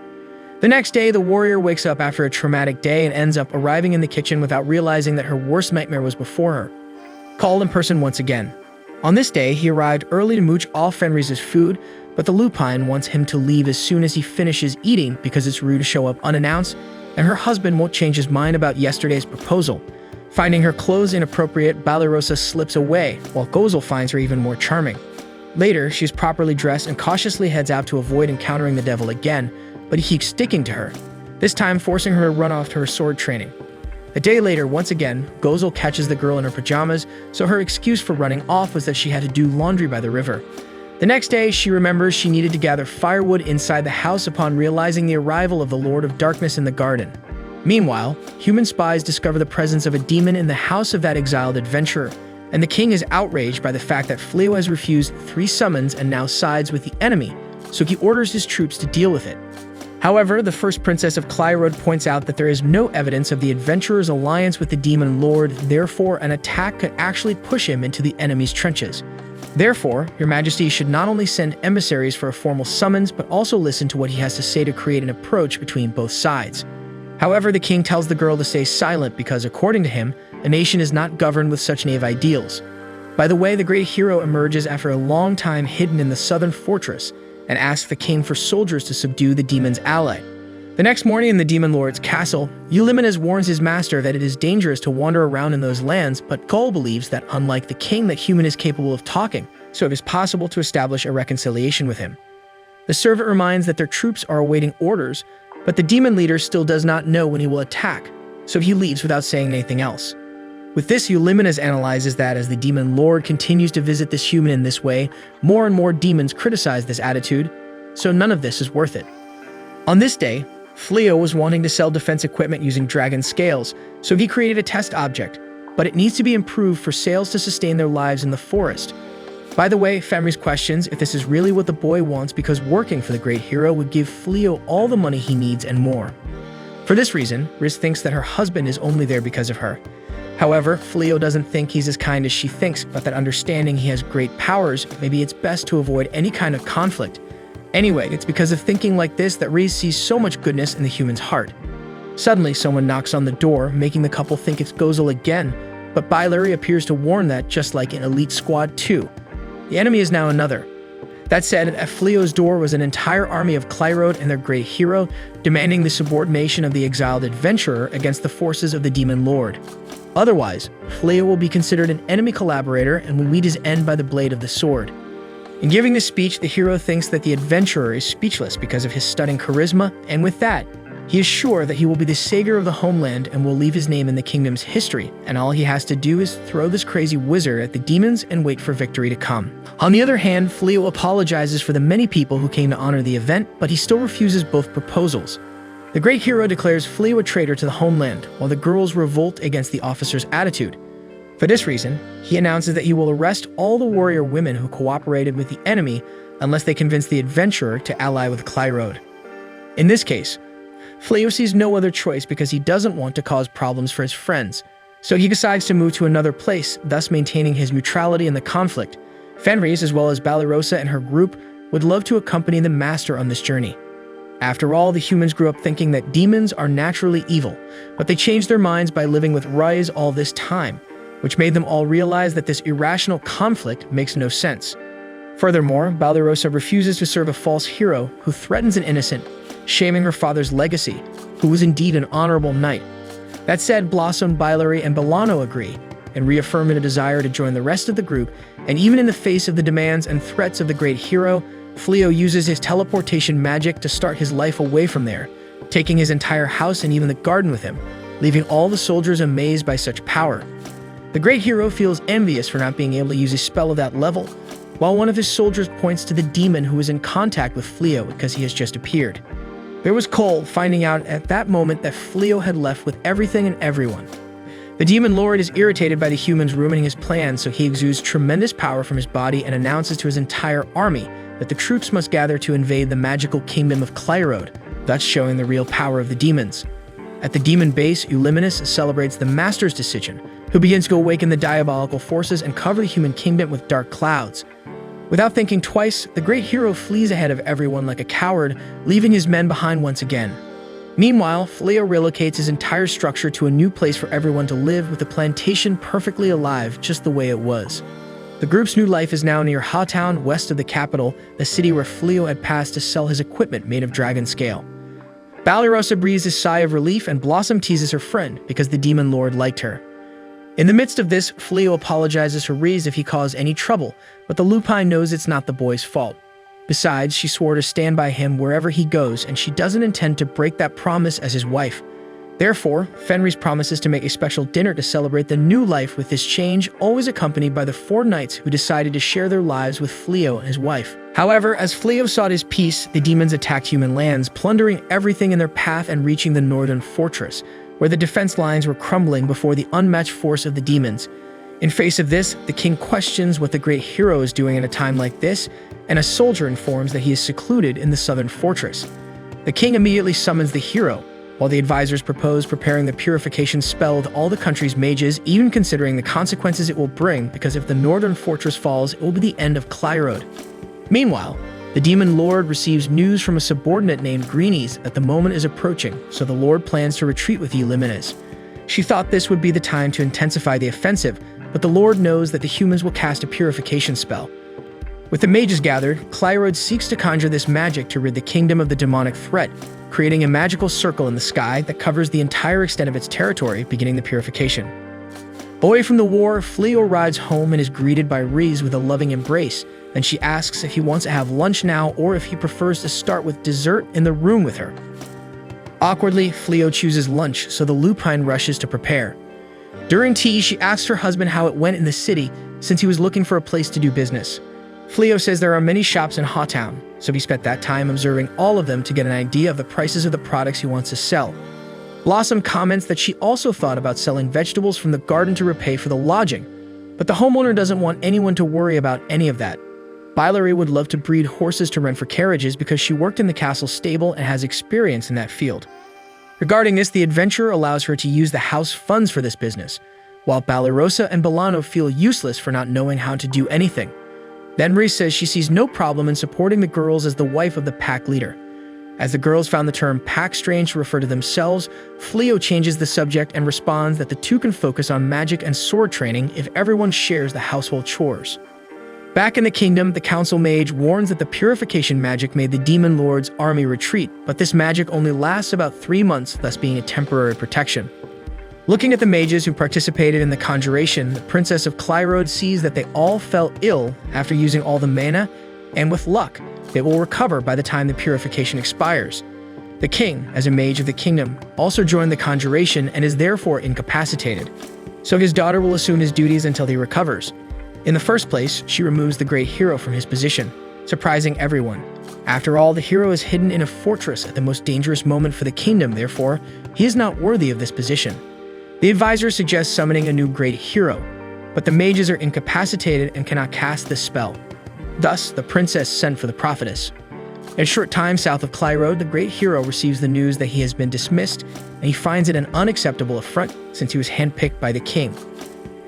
The next day, the warrior wakes up after a traumatic day and ends up arriving in the kitchen without realizing that her worst nightmare was before her. Called in person once again. On this day, he arrived early to mooch all Fenris's food, but the lupine wants him to leave as soon as he finishes eating because it's rude to show up unannounced, and her husband won't change his mind about yesterday's proposal. Finding her clothes inappropriate, Balarosa slips away, while Gozel finds her even more charming. Later, she's properly dressed and cautiously heads out to avoid encountering the devil again, but he keeps sticking to her, this time forcing her to run off to her sword training. A day later, once again, Gozel catches the girl in her pajamas, so her excuse for running off was that she had to do laundry by the river. The next day, she remembers she needed to gather firewood inside the house upon realizing the arrival of the Lord of Darkness in the garden. Meanwhile, human spies discover the presence of a demon in the house of that exiled adventurer, and the king is outraged by the fact that Fleo has refused 3 summons and now sides with the enemy, so he orders his troops to deal with it. However, the first princess of Clyrode points out that there is no evidence of the adventurer's alliance with the demon lord, therefore an attack could actually push him into the enemy's trenches. Therefore, your majesty should not only send emissaries for a formal summons, but also listen to what he has to say to create an approach between both sides. However, the king tells the girl to stay silent because, according to him, a nation is not governed with such naive ideals. By the way, the great hero emerges after a long time hidden in the southern fortress and asks the king for soldiers to subdue the demon's ally. The next morning in the demon lord's castle, Eulimenes warns his master that it is dangerous to wander around in those lands, but Gull believes that unlike the king, that human is capable of talking, so it is possible to establish a reconciliation with him. The servant reminds that their troops are awaiting orders, but the demon leader still does not know when he will attack, so he leaves without saying anything else. With this, Eulimenes analyzes that as the demon lord continues to visit this human in this way, more and more demons criticize this attitude, so none of this is worth it. On this day, Fleo was wanting to sell defense equipment using dragon scales, so he created a test object, but it needs to be improved for sales to sustain their lives in the forest. By the way, Fenris questions if this is really what the boy wants because working for the great hero would give Fleo all the money he needs and more. For this reason, Riz thinks that her husband is only there because of her. However, Fleo doesn't think he's as kind as she thinks, but that understanding he has great powers, maybe it's best to avoid any kind of conflict. Anyway, it's because of thinking like this that Riz sees so much goodness in the human's heart. Suddenly, someone knocks on the door, making the couple think it's Gozel again, but Bilary appears to warn that, just like in Elite Squad 2, the enemy is now another. That said, at Fleo's door was an entire army of Clyrode and their great hero, demanding the subordination of the exiled adventurer against the forces of the demon lord. Otherwise, Fleo will be considered an enemy collaborator and will meet his end by the blade of the sword. In giving this speech, the hero thinks that the adventurer is speechless because of his stunning charisma, and with that, he is sure that he will be the savior of the homeland and will leave his name in the kingdom's history, and all he has to do is throw this crazy wizard at the demons and wait for victory to come. On the other hand, Fleo apologizes for the many people who came to honor the event, but he still refuses both proposals. The great hero declares Fleo a traitor to the homeland, while the girls revolt against the officer's attitude. For this reason, he announces that he will arrest all the warrior women who cooperated with the enemy unless they convince the adventurer to ally with Clyrode. In this case, Fleo sees no other choice because he doesn't want to cause problems for his friends, so he decides to move to another place, thus maintaining his neutrality in the conflict. Fenris, as well as Balirosa and her group, would love to accompany the master on this journey. After all, the humans grew up thinking that demons are naturally evil, but they changed their minds by living with Rise all this time, which made them all realize that this irrational conflict makes no sense. Furthermore, Balirosa refuses to serve a false hero who threatens an innocent, shaming her father's legacy, who was indeed an honorable knight. That said, Blossom, Bilary, and Belano agree, and reaffirm a desire to join the rest of the group, and even in the face of the demands and threats of the great hero, Fleo uses his teleportation magic to start his life away from there, taking his entire house and even the garden with him, leaving all the soldiers amazed by such power. The great hero feels envious for not being able to use his spell of that level, while one of his soldiers points to the demon who is in contact with Fleo because he has just appeared. There was Cole finding out at that moment that Fleo had left with everything and everyone. The demon lord is irritated by the humans ruining his plans, so he exudes tremendous power from his body and announces to his entire army that the troops must gather to invade the magical kingdom of Clyrode, thus showing the real power of the demons. At the demon base, Eulimenes celebrates the master's decision, who begins to awaken the diabolical forces and cover the human kingdom with dark clouds. Without thinking twice, the great hero flees ahead of everyone like a coward, leaving his men behind once again. Meanwhile, Fleo relocates his entire structure to a new place for everyone to live, with the plantation perfectly alive just the way it was. The group's new life is now near Hawtown, west of the capital, the city where Fleo had passed to sell his equipment made of dragon scale. Balirosa breathes a sigh of relief, and Blossom teases her friend because the demon lord liked her. In the midst of this, Fleo apologizes to Riz if he caused any trouble, but the lupine knows it's not the boy's fault. Besides, she swore to stand by him wherever he goes, and she doesn't intend to break that promise as his wife. Therefore, Fenris promises to make a special dinner to celebrate the new life with this change, always accompanied by the 4 knights who decided to share their lives with Fleo and his wife. However, as Fleo sought his peace, the demons attacked human lands, plundering everything in their path and reaching the northern fortress, where the defense lines were crumbling before the unmatched force of the demons. In face of this, the king questions what the great hero is doing at a time like this, and a soldier informs that he is secluded in the southern fortress. The king immediately summons the hero, while the advisors propose preparing the purification spell with all the country's mages, even considering the consequences it will bring, because if the northern fortress falls, it will be the end of Clyrode. Meanwhile, the demon lord receives news from a subordinate named Greenies that the moment is approaching, so the lord plans to retreat with Eulimines. She thought this would be the time to intensify the offensive, but the lord knows that the humans will cast a purification spell. With the mages gathered, Clyrode seeks to conjure this magic to rid the kingdom of the demonic threat, creating a magical circle in the sky that covers the entire extent of its territory, beginning the purification. Away from the war, Fleo rides home and is greeted by Reese with a loving embrace. Then she asks if he wants to have lunch now or if he prefers to start with dessert in the room with her. Awkwardly, Fleo chooses lunch, so the lupine rushes to prepare. During tea, she asks her husband how it went in the city, since he was looking for a place to do business. Fleo says there are many shops in Hawtown, so he spent that time observing all of them to get an idea of the prices of the products he wants to sell. Blossom comments that she also thought about selling vegetables from the garden to repay for the lodging, but the homeowner doesn't want anyone to worry about any of that. Bilary would love to breed horses to rent for carriages because she worked in the castle stable and has experience in that field. Regarding this, the adventurer allows her to use the house funds for this business, while Balarosa and Bolano feel useless for not knowing how to do anything. Then Reese says she sees no problem in supporting the girls as the wife of the pack leader. As the girls found the term pack strange to refer to themselves, Fleo changes the subject and responds that the two can focus on magic and sword training if everyone shares the household chores. Back in the kingdom, the council mage warns that the purification magic made the demon lord's army retreat, but this magic only lasts about 3 months, thus being a temporary protection. Looking at the mages who participated in the conjuration, the Princess of Clyrode sees that they all fell ill after using all the mana, and with luck, they will recover by the time the purification expires. The king, as a mage of the kingdom, also joined the conjuration and is therefore incapacitated, so his daughter will assume his duties until he recovers. In the first place, she removes the great hero from his position, surprising everyone. After all, the hero is hidden in a fortress at the most dangerous moment for the kingdom, therefore, he is not worthy of this position. The advisor suggests summoning a new great hero, but the mages are incapacitated and cannot cast this spell. Thus, the princess sent for the prophetess. In a short time south of Clyrode, the great hero receives the news that he has been dismissed, and he finds it an unacceptable affront since he was handpicked by the king.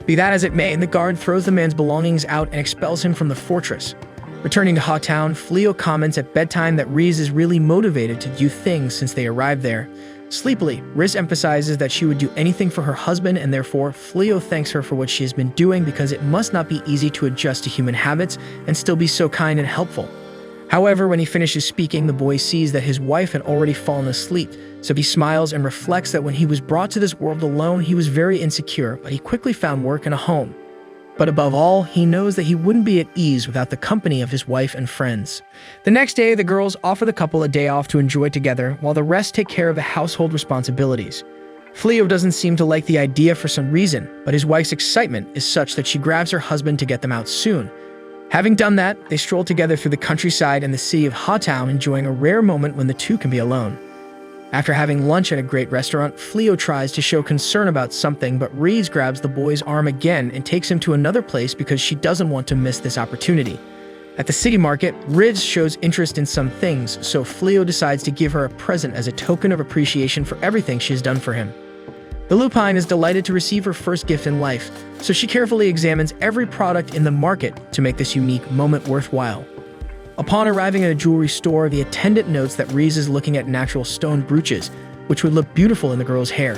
Be that as it may, the guard throws the man's belongings out and expels him from the fortress. Returning to Hawtown, Fleo comments at bedtime that Reese is really motivated to do things since they arrived there. Sleepily, Riz emphasizes that she would do anything for her husband, and therefore Fleo thanks her for what she has been doing because it must not be easy to adjust to human habits and still be so kind and helpful. However, when he finishes speaking, the boy sees that his wife had already fallen asleep, so he smiles and reflects that when he was brought to this world alone, he was very insecure, but he quickly found work and a home. But above all, he knows that he wouldn't be at ease without the company of his wife and friends. The next day, the girls offer the couple a day off to enjoy together, while the rest take care of the household responsibilities. Fleo doesn't seem to like the idea for some reason, but his wife's excitement is such that she grabs her husband to get them out soon. Having done that, they stroll together through the countryside and the city of Hawtown, enjoying a rare moment when the two can be alone. After having lunch at a great restaurant, Fleo tries to show concern about something, but Reese grabs the boy's arm again and takes him to another place because she doesn't want to miss this opportunity. At the city market, Riz shows interest in some things, so Fleo decides to give her a present as a token of appreciation for everything she has done for him. The lupine is delighted to receive her first gift in life, so she carefully examines every product in the market to make this unique moment worthwhile. Upon arriving at a jewelry store, the attendant notes that Reese is looking at natural stone brooches, which would look beautiful in the girl's hair.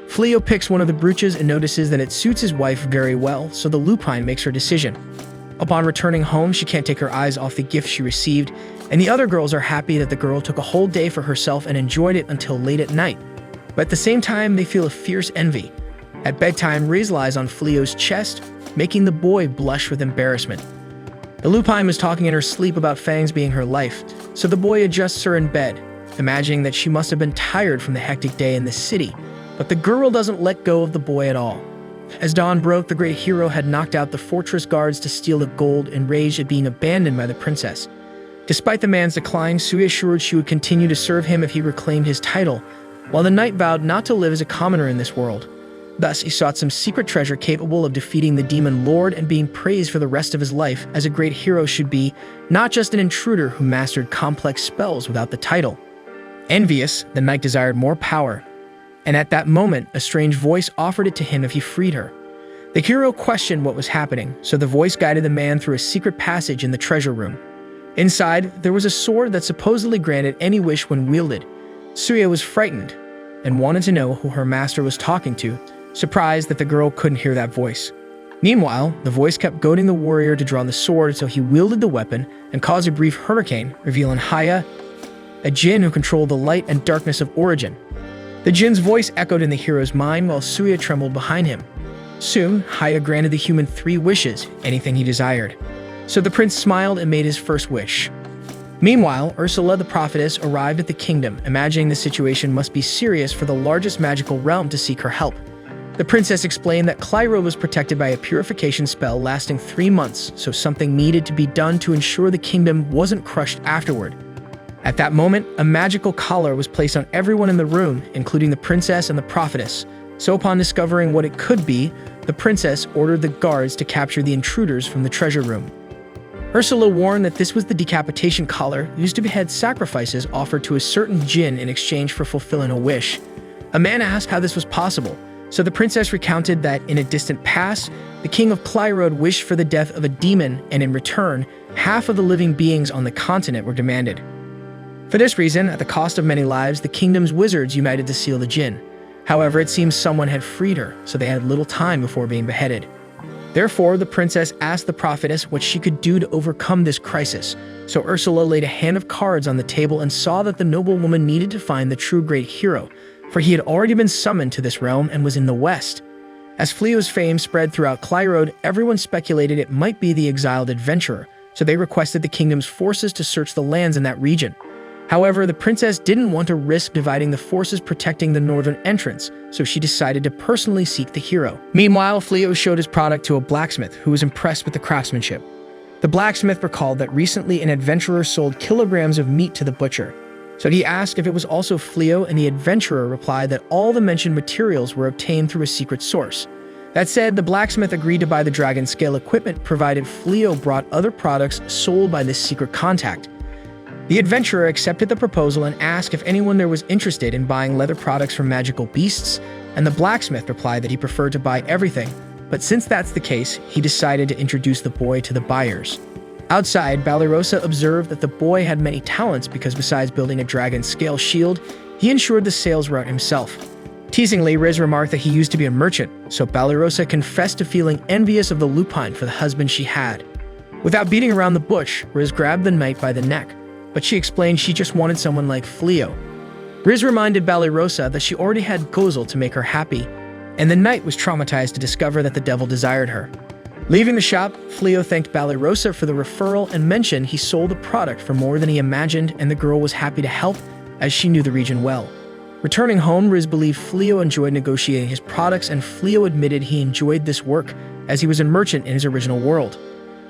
Fleo picks one of the brooches and notices that it suits his wife very well, so the lupine makes her decision. Upon returning home, she can't take her eyes off the gift she received, and the other girls are happy that the girl took a whole day for herself and enjoyed it until late at night. But at the same time, they feel a fierce envy. At bedtime, Reese lies on Fleo's chest, making the boy blush with embarrassment. The lupine was talking in her sleep about fangs being her life, so the boy adjusts her in bed. imagining that she must have been tired from the hectic day in the city. But the girl doesn't let go of the boy at all. As dawn broke, the great hero had knocked out the fortress guards to steal the gold, enraged at being abandoned by the princess. Despite the man's decline, Sui assured she would continue to serve him if he reclaimed his title, while the knight vowed not to live as a commoner in this world. Thus, he sought some secret treasure capable of defeating the demon lord and being praised for the rest of his life, as a great hero should be, not just an intruder who mastered complex spells without the title. Envious, the knight desired more power, and at that moment, a strange voice offered it to him if he freed her. The hero questioned what was happening, so the voice guided the man through a secret passage in the treasure room. Inside, there was a sword that supposedly granted any wish when wielded. Suya was frightened and wanted to know who her master was talking to, surprised that the girl couldn't hear that voice. Meanwhile, the voice kept goading the warrior to draw the sword until he wielded the weapon and caused a brief hurricane, revealing Haya, a djinn who controlled the light and darkness of origin. The djinn's voice echoed in the hero's mind while Suya trembled behind him. Soon, Haya granted the human 3 wishes, anything he desired. So the prince smiled and made his first wish. Meanwhile, Ursula the prophetess arrived at the kingdom, imagining the situation must be serious for the largest magical realm to seek her help. The princess explained that Clyro was protected by a purification spell lasting 3 months, so something needed to be done to ensure the kingdom wasn't crushed afterward. At that moment, a magical collar was placed on everyone in the room, including the princess and the prophetess. So upon discovering what it could be, the princess ordered the guards to capture the intruders from the treasure room. Ursula warned that this was the decapitation collar used to behead sacrifices offered to a certain djinn in exchange for fulfilling a wish. A man asked how this was possible, so the princess recounted that in a distant past, the king of Clyrode wished for the death of a demon, and in return, half of the living beings on the continent were demanded. For this reason, at the cost of many lives, the kingdom's wizards united to seal the djinn. However, it seems someone had freed her, so they had little time before being beheaded. Therefore, the princess asked the prophetess what she could do to overcome this crisis. So Ursula laid a hand of cards on the table and saw that the noblewoman needed to find the true great hero, for he had already been summoned to this realm and was in the west. As Fleo's fame spread throughout Clyrode, everyone speculated it might be the exiled adventurer, so they requested the kingdom's forces to search the lands in that region. However, the princess didn't want to risk dividing the forces protecting the northern entrance, so she decided to personally seek the hero. Meanwhile, Fleo showed his product to a blacksmith who was impressed with the craftsmanship. The blacksmith recalled that recently an adventurer sold kilograms of meat to the butcher, so he asked if it was also Fleo, and the adventurer replied that all the mentioned materials were obtained through a secret source. That said, the blacksmith agreed to buy the dragon scale equipment provided Fleo brought other products sold by this secret contact. The adventurer accepted the proposal and asked if anyone there was interested in buying leather products from magical beasts, and the blacksmith replied that he preferred to buy everything, but since that's the case, he decided to introduce the boy to the buyers. Outside, Balirosa observed that the boy had many talents because besides building a dragon scale shield, he ensured the sales route himself. Teasingly, Riz remarked that he used to be a merchant, so Balirosa confessed to feeling envious of the lupine for the husband she had. Without beating around the bush, Riz grabbed the knight by the neck, but she explained she just wanted someone like Fleo. Riz reminded Balirosa that she already had Gozel to make her happy, and the knight was traumatized to discover that the devil desired her. Leaving the shop, Fleo thanked Balirosa for the referral and mentioned he sold the product for more than he imagined, and the girl was happy to help as she knew the region well. Returning home, Riz believed Fleo enjoyed negotiating his products, and Fleo admitted he enjoyed this work as he was a merchant in his original world.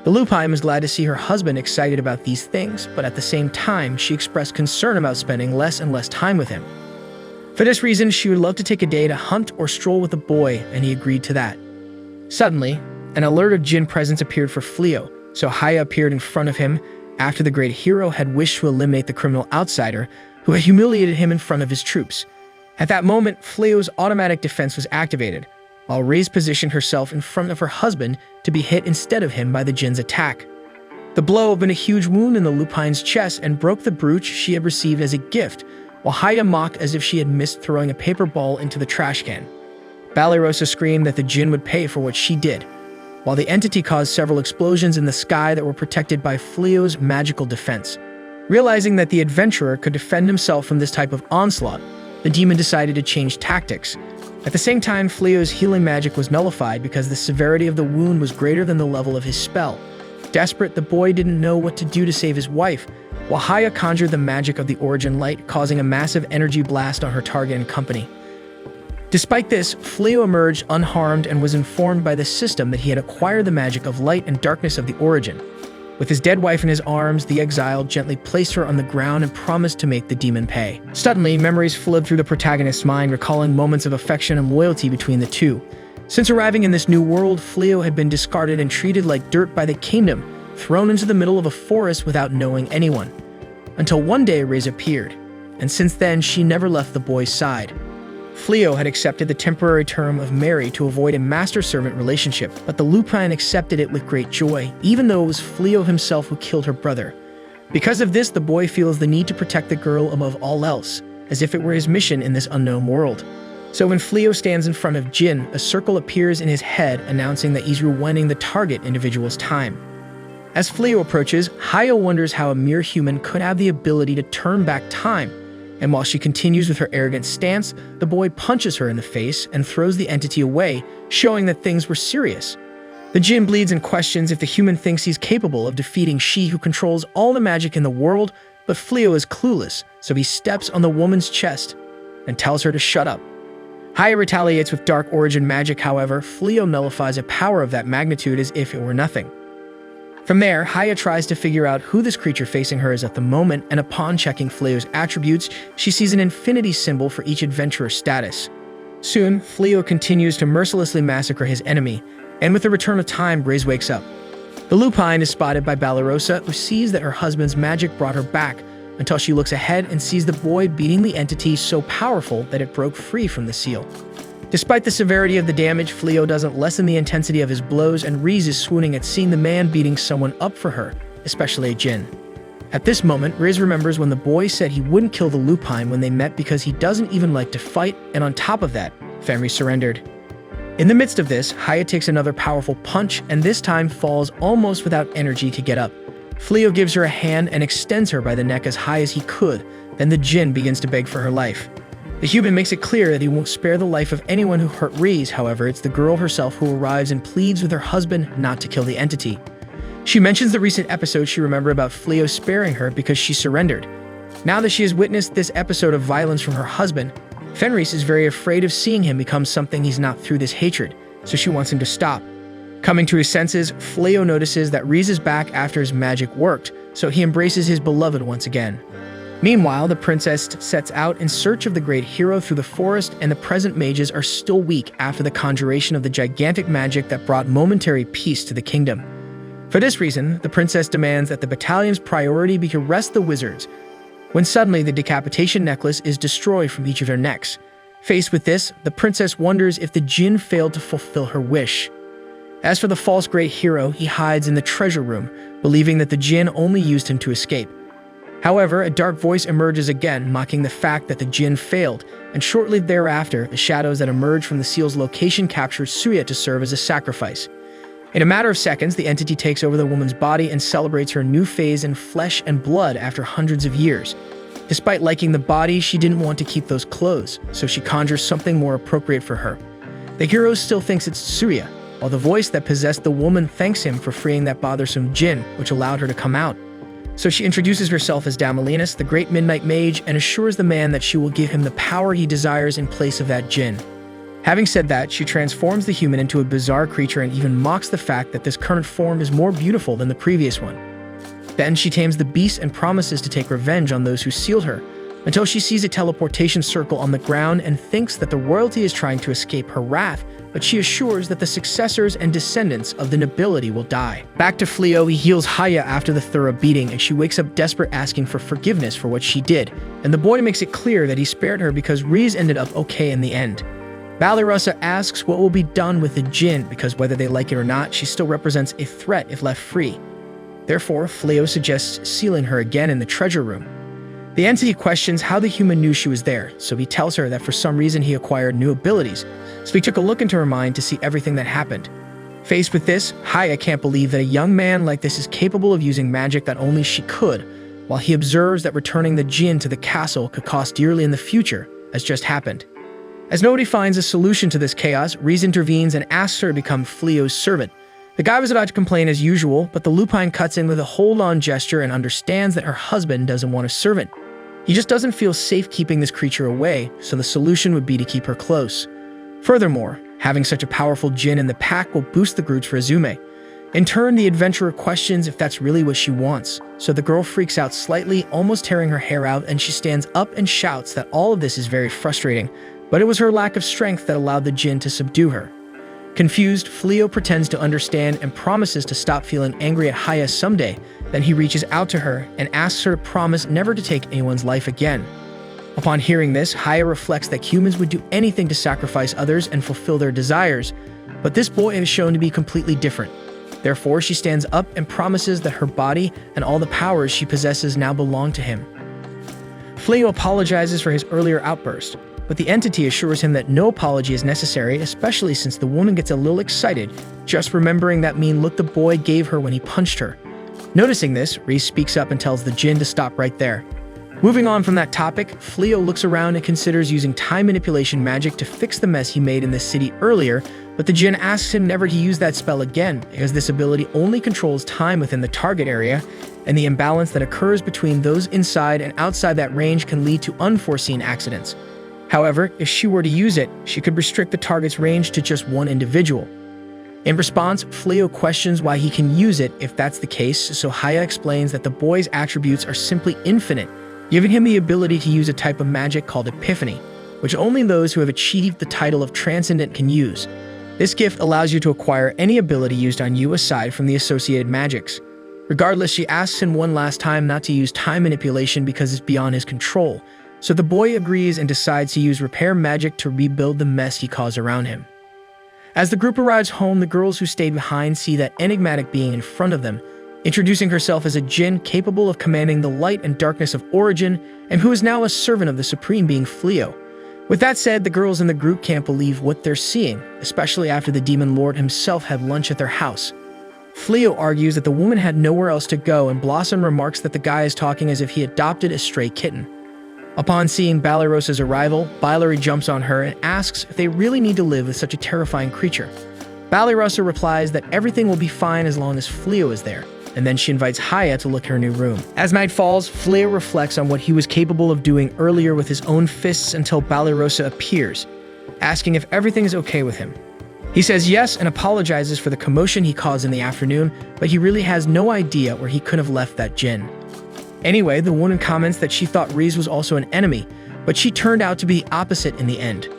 The lupine was glad to see her husband excited about these things, but at the same time, she expressed concern about spending less and less time with him. For this reason, she would love to take a day to hunt or stroll with the boy, and he agreed to that. Suddenly, an alert of djinn presence appeared for Fleo, so Haya appeared in front of him after the great hero had wished to eliminate the criminal outsider who had humiliated him in front of his troops. At that moment, Fleo's automatic defense was activated, while Riz positioned herself in front of her husband to be hit instead of him by the djinn's attack. The blow opened a huge wound in the lupine's chest and broke the brooch she had received as a gift, while Haya mocked as if she had missed throwing a paper ball into the trash can. Balirosa screamed that the djinn would pay for what she did, while the entity caused several explosions in the sky that were protected by Fleo's magical defense. Realizing that the adventurer could defend himself from this type of onslaught, the demon decided to change tactics. At the same time, Fleo's healing magic was nullified because the severity of the wound was greater than the level of his spell. Desperate, the boy didn't know what to do to save his wife, while Haya conjured the magic of the origin light, causing a massive energy blast on her target and company. Despite this, Fleo emerged unharmed and was informed by the system that he had acquired the magic of light and darkness of the origin. With his dead wife in his arms, the exile gently placed her on the ground and promised to make the demon pay. Suddenly, memories flooded through the protagonist's mind, recalling moments of affection and loyalty between the two. Since arriving in this new world, Fleo had been discarded and treated like dirt by the kingdom, thrown into the middle of a forest without knowing anyone. Until one day Riz appeared, and since then she never left the boy's side. Fleo had accepted the temporary term of Mary to avoid a master-servant relationship, but the lupine accepted it with great joy, even though it was Fleo himself who killed her brother. Because of this, the boy feels the need to protect the girl above all else, as if it were his mission in this unknown world. So when Fleo stands in front of Jin, a circle appears in his head announcing that he's rewinding the target individual's time. As Fleo approaches, Haya wonders how a mere human could have the ability to turn back time, and while she continues with her arrogant stance, the boy punches her in the face and throws the entity away, showing that things were serious. The Jin bleeds and questions if the human thinks he's capable of defeating she who controls all the magic in the world, but Fleo is clueless, so he steps on the woman's chest and tells her to shut up. Haya retaliates with dark origin magic, however, Fleo nullifies a power of that magnitude as if it were nothing. From there, Haya tries to figure out who this creature facing her is at the moment, and upon checking Fleo's attributes, she sees an infinity symbol for each adventurer's status. Soon, Fleo continues to mercilessly massacre his enemy, and with the return of time, Riz wakes up. The lupine is spotted by Balarosa, who sees that her husband's magic brought her back, until she looks ahead and sees the boy beating the entity so powerful that it broke free from the seal. Despite the severity of the damage, Fleo doesn't lessen the intensity of his blows, and Riz is swooning at seeing the man beating someone up for her, especially Jin. At this moment, Riz remembers when the boy said he wouldn't kill the lupine when they met because he doesn't even like to fight, and on top of that, Fenris surrendered. In the midst of this, Haya takes another powerful punch, and this time falls almost without energy to get up. Fleo gives her a hand and extends her by the neck as high as he could, then the Jin begins to beg for her life. The human makes it clear that he won't spare the life of anyone who hurt Riz, however, it's the girl herself who arrives and pleads with her husband not to kill the entity. She mentions the recent episode she remembered about Fleo sparing her because she surrendered. Now that she has witnessed this episode of violence from her husband, Fenris is very afraid of seeing him become something he's not through this hatred, so she wants him to stop. Coming to his senses, Fleo notices that Riz is back after his magic worked, so he embraces his beloved once again. Meanwhile, the princess sets out in search of the great hero through the forest, and the present mages are still weak after the conjuration of the gigantic magic that brought momentary peace to the kingdom. For this reason, the princess demands that the battalion's priority be to arrest the wizards, when suddenly the decapitation necklace is destroyed from each of their necks. Faced with this, the princess wonders if the Jin failed to fulfill her wish. As for the false great hero, he hides in the treasure room, believing that the Jin only used him to escape. However, a dark voice emerges again, mocking the fact that the Jin failed, and shortly thereafter, the shadows that emerge from the seal's location capture Surya to serve as a sacrifice. In a matter of seconds, the entity takes over the woman's body and celebrates her new phase in flesh and blood after hundreds of years. Despite liking the body, she didn't want to keep those clothes, so she conjures something more appropriate for her. The hero still thinks it's Surya, while the voice that possessed the woman thanks him for freeing that bothersome Jin, which allowed her to come out. So she introduces herself as Damalinus, the great midnight mage, and assures the man that she will give him the power he desires in place of that Jin. Having said that, she transforms the human into a bizarre creature and even mocks the fact that this current form is more beautiful than the previous one. Then she tames the beast and promises to take revenge on those who sealed her, until she sees a teleportation circle on the ground and thinks that the royalty is trying to escape her wrath, but she assures that the successors and descendants of the nobility will die. Back to Fleo, he heals Haya after the thorough beating, and she wakes up desperate, asking for forgiveness for what she did, and the boy makes it clear that he spared her because Riz ended up okay in the end. Balarosa asks what will be done with the Jin, because whether they like it or not, she still represents a threat if left free. Therefore, Fleo suggests sealing her again in the treasure room. The entity questions how the human knew she was there, so he tells her that for some reason he acquired new abilities, so he took a look into her mind to see everything that happened. Faced with this, Haya can't believe that a young man like this is capable of using magic that only she could, while he observes that returning the Jin to the castle could cost dearly in the future, as just happened. As nobody finds a solution to this chaos, Riz intervenes and asks her to become Fleo's servant, The guy was about to complain as usual, but the lupine cuts in with a hold-on gesture and understands that her husband doesn't want a servant. He just doesn't feel safe keeping this creature away, so the solution would be to keep her close. Furthermore, having such a powerful djinn in the pack will boost the group's resume. In turn, the adventurer questions if that's really what she wants, so the girl freaks out slightly, almost tearing her hair out, and she stands up and shouts that all of this is very frustrating, but it was her lack of strength that allowed the djinn to subdue her. Confused, Fleo pretends to understand and promises to stop feeling angry at Haya someday. Then he reaches out to her and asks her to promise never to take anyone's life again. Upon hearing this, Haya reflects that humans would do anything to sacrifice others and fulfill their desires, but this boy is shown to be completely different. Therefore, she stands up and promises that her body and all the powers she possesses now belong to him. Fleo apologizes for his earlier outburst, but the entity assures him that no apology is necessary, especially since the woman gets a little excited, just remembering that mean look the boy gave her when he punched her. Noticing this, Reese speaks up and tells the djinn to stop right there. Moving on from that topic, Fleo looks around and considers using time manipulation magic to fix the mess he made in the city earlier, but the djinn asks him never to use that spell again, because this ability only controls time within the target area, and the imbalance that occurs between those inside and outside that range can lead to unforeseen accidents. However, if she were to use it, she could restrict the target's range to just one individual. In response, Fleo questions why he can use it if that's the case, so Haya explains that the boy's attributes are simply infinite, giving him the ability to use a type of magic called Epiphany, which only those who have achieved the title of Transcendent can use. This gift allows you to acquire any ability used on you aside from the associated magics. Regardless, she asks him one last time not to use time manipulation because it's beyond his control, so the boy agrees and decides to use repair magic to rebuild the mess he caused around him. As the group arrives home, the girls who stayed behind see that enigmatic being in front of them, introducing herself as a djinn capable of commanding the light and darkness of origin, and who is now a servant of the supreme being Fleo. With that said, the girls in the group can't believe what they're seeing, especially after the demon lord himself had lunch at their house. Fleo argues that the woman had nowhere else to go, and Blossom remarks that the guy is talking as if he adopted a stray kitten. Upon seeing Balirosa's arrival, Bilary jumps on her and asks if they really need to live with such a terrifying creature. Balirosa replies that everything will be fine as long as Fleo is there, and then she invites Haya to look at her new room. As night falls, Fleo reflects on what he was capable of doing earlier with his own fists until Balirosa appears, asking if everything is okay with him. He says yes and apologizes for the commotion he caused in the afternoon, but he really has no idea where he could have left that djinn. Anyway, the woman comments that she thought Reese was also an enemy, but she turned out to be the opposite in the end.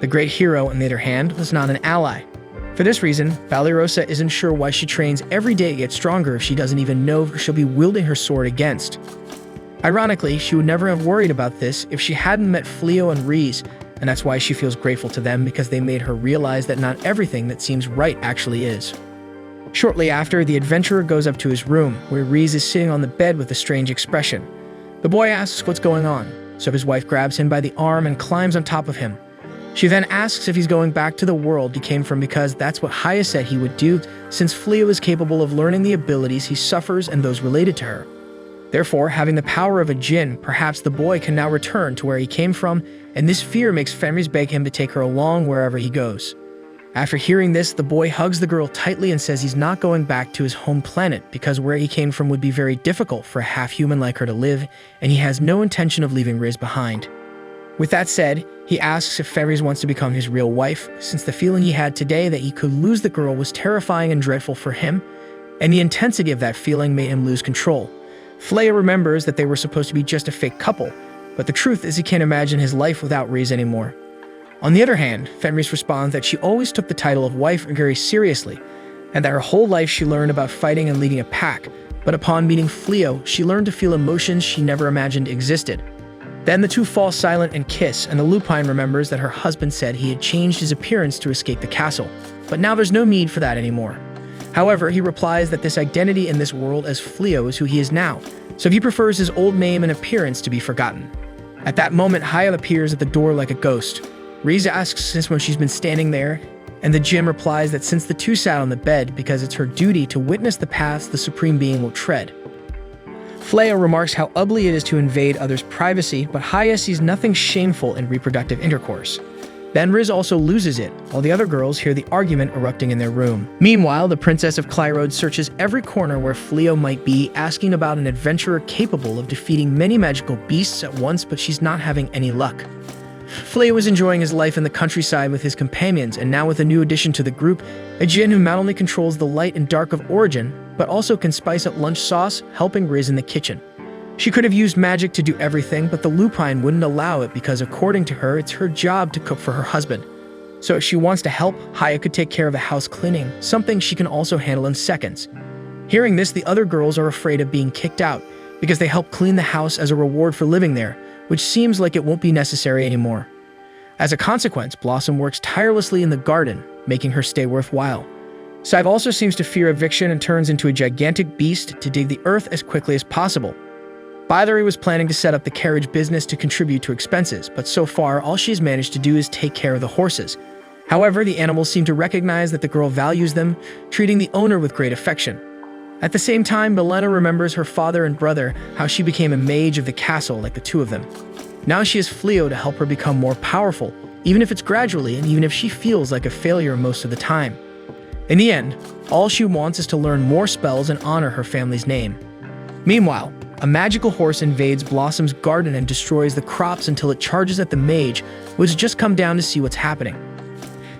The great hero, on the other hand, was not an ally. For this reason, Balirosa isn't sure why she trains every day to get stronger if she doesn't even know who she'll be wielding her sword against. Ironically, she would never have worried about this if she hadn't met Fleo and Reese, and that's why she feels grateful to them because they made her realize that not everything that seems right actually is. Shortly after, the adventurer goes up to his room, where Reese is sitting on the bed with a strange expression. The boy asks what's going on, so his wife grabs him by the arm and climbs on top of him. She then asks if he's going back to the world he came from because that's what Haya said he would do, since Fleo is capable of learning the abilities he suffers and those related to her. Therefore, having the power of a djinn, perhaps the boy can now return to where he came from, and this fear makes Fenris beg him to take her along wherever he goes. After hearing this, the boy hugs the girl tightly and says he's not going back to his home planet because where he came from would be very difficult for a half-human like her to live, and he has no intention of leaving Riz behind. With that said, he asks if Fenris wants to become his real wife, since the feeling he had today that he could lose the girl was terrifying and dreadful for him, and the intensity of that feeling made him lose control. Flea remembers that they were supposed to be just a fake couple, but the truth is he can't imagine his life without Riz anymore. On the other hand, Fenris responds that she always took the title of wife very seriously, and that her whole life she learned about fighting and leading a pack, but upon meeting Fleo, she learned to feel emotions she never imagined existed. Then the two fall silent and kiss, and the lupine remembers that her husband said he had changed his appearance to escape the castle, but now there's no need for that anymore. However, he replies that this identity in this world as Fleo is who he is now, so he prefers his old name and appearance to be forgotten. At that moment, Haya appears at the door like a ghost. Riza asks since when she's been standing there, and the djinn replies that since the two sat on the bed because it's her duty to witness the paths the Supreme Being will tread. Flea remarks how ugly it is to invade others' privacy, but Haya sees nothing shameful in reproductive intercourse. Then Riz also loses it, while the other girls hear the argument erupting in their room. Meanwhile, the Princess of Clyrode searches every corner where Fleo might be, asking about an adventurer capable of defeating many magical beasts at once, but she's not having any luck. Fleo is enjoying his life in the countryside with his companions, and now with a new addition to the group, a djinn who not only controls the light and dark of origin, but also can spice up lunch sauce, helping Riz in the kitchen. She could have used magic to do everything, but the lupine wouldn't allow it because, according to her, it's her job to cook for her husband. So if she wants to help, Haya could take care of the house cleaning, something she can also handle in seconds. Hearing this, the other girls are afraid of being kicked out because they help clean the house as a reward for living there, which seems like it won't be necessary anymore. As a consequence, Blossom works tirelessly in the garden, making her stay worthwhile. Sive also seems to fear eviction and turns into a gigantic beast to dig the earth as quickly as possible. Bilary was planning to set up the carriage business to contribute to expenses, but so far all she's managed to do is take care of the horses. However, the animals seem to recognize that the girl values them, treating the owner with great affection. At the same time, Milena remembers her father and brother, how she became a mage of the castle like the two of them. Now she has Fleo to help her become more powerful, even if it's gradually and even if she feels like a failure most of the time. In the end, all she wants is to learn more spells and honor her family's name. Meanwhile, a magical horse invades Blossom's garden and destroys the crops until it charges at the mage, who has just come down to see what's happening.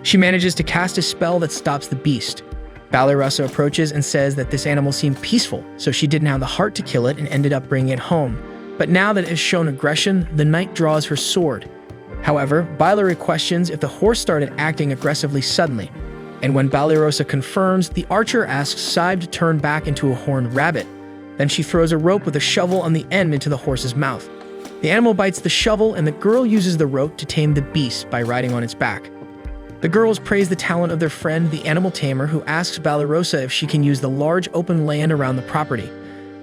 She manages to cast a spell that stops the beast. Balarosa approaches and says that this animal seemed peaceful, so she didn't have the heart to kill it and ended up bringing it home. But now that it has shown aggression, the knight draws her sword. However, Bilary questions if the horse started acting aggressively suddenly, and when Balarosa confirms, the archer asks Sive to turn back into a horned rabbit. Then she throws a rope with a shovel on the end into the horse's mouth. The animal bites the shovel, and the girl uses the rope to tame the beast by riding on its back. The girls praise the talent of their friend, the animal tamer, who asks Balarosa if she can use the large open land around the property.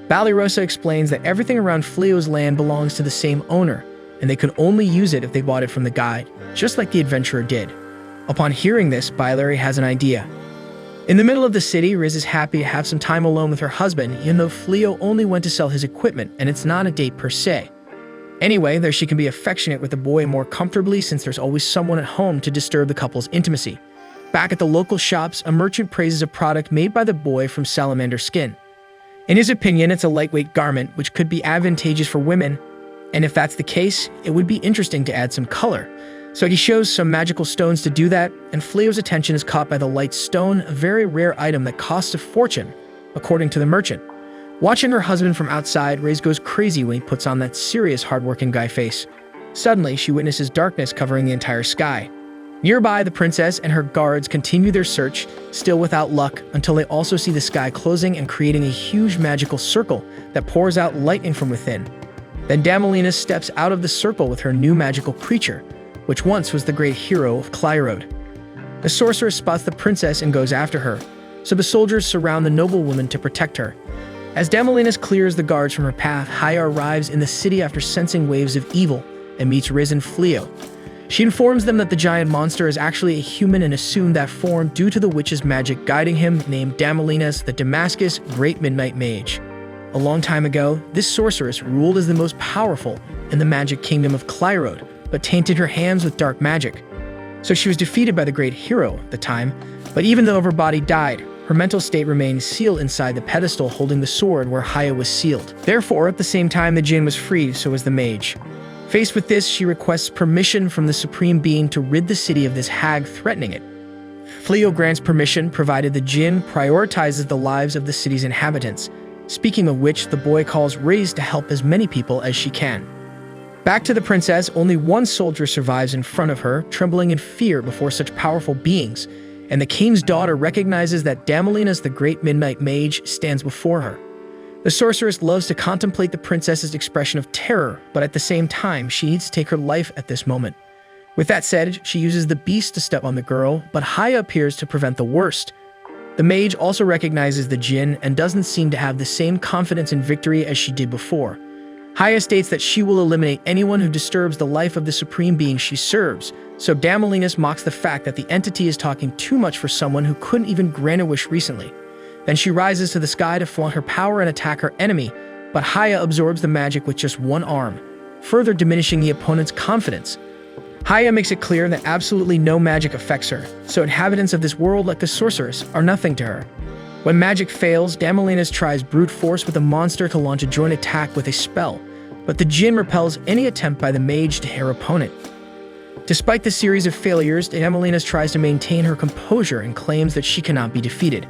Balarosa explains that everything around Fleo's land belongs to the same owner, and they could only use it if they bought it from the guide, just like the adventurer did. Upon hearing this, Bilary has an idea. In the middle of the city, Riz is happy to have some time alone with her husband, even though Fleo only went to sell his equipment, and it's not a date per se. Anyway, there she can be affectionate with the boy more comfortably since there's always someone at home to disturb the couple's intimacy. Back at the local shops, a merchant praises a product made by the boy from salamander skin. In his opinion, it's a lightweight garment which could be advantageous for women, and if that's the case, it would be interesting to add some color. So he shows some magical stones to do that, and Fleo's attention is caught by the light stone, a very rare item that costs a fortune, according to the merchant. Watching her husband from outside, Riz goes crazy when he puts on that serious hardworking guy face. Suddenly, she witnesses darkness covering the entire sky. Nearby, the princess and her guards continue their search, still without luck, until they also see the sky closing and creating a huge magical circle that pours out lightning from within. Then Damalina steps out of the circle with her new magical creature, which once was the great hero of Clyrode. The sorceress spots the princess and goes after her, so the soldiers surround the noblewoman to protect her. As Damalina clears the guards from her path, Haya arrives in the city after sensing waves of evil and meets Riz and Fleo. She informs them that the giant monster is actually a human and assumed that form due to the witch's magic guiding him, named Damalina the Damascus Great Midnight Mage. A long time ago, this sorceress ruled as the most powerful in the magic kingdom of Clyrode, but tainted her hands with dark magic. So she was defeated by the great hero at the time, but even though her body died, her mental state remained sealed inside the pedestal holding the sword where Haya was sealed. Therefore, at the same time the djinn was freed, so was the mage. Faced with this, she requests permission from the Supreme Being to rid the city of this hag threatening it. Fleo grants permission, provided the djinn prioritizes the lives of the city's inhabitants, speaking of which, the boy calls Riz to help as many people as she can. Back to the princess, only one soldier survives in front of her, trembling in fear before such powerful beings, and the king's daughter recognizes that Damalina the Great Midnight Mage stands before her. The sorceress loves to contemplate the princess's expression of terror, but at the same time, she needs to take her life at this moment. With that said, she uses the beast to step on the girl, but Haya appears to prevent the worst. The mage also recognizes the djinn and doesn't seem to have the same confidence in victory as she did before. Haya states that she will eliminate anyone who disturbs the life of the supreme being she serves, so Damalina mocks the fact that the entity is talking too much for someone who couldn't even grant a wish recently. Then she rises to the sky to flaunt her power and attack her enemy, but Haya absorbs the magic with just one arm, further diminishing the opponent's confidence. Haya makes it clear that absolutely no magic affects her, so inhabitants of this world like the sorceress are nothing to her. When magic fails, Damalinas tries brute force with the monster to launch a joint attack with a spell, but the djinn repels any attempt by the mage to hit her opponent. Despite the series of failures, Damalinas tries to maintain her composure and claims that she cannot be defeated.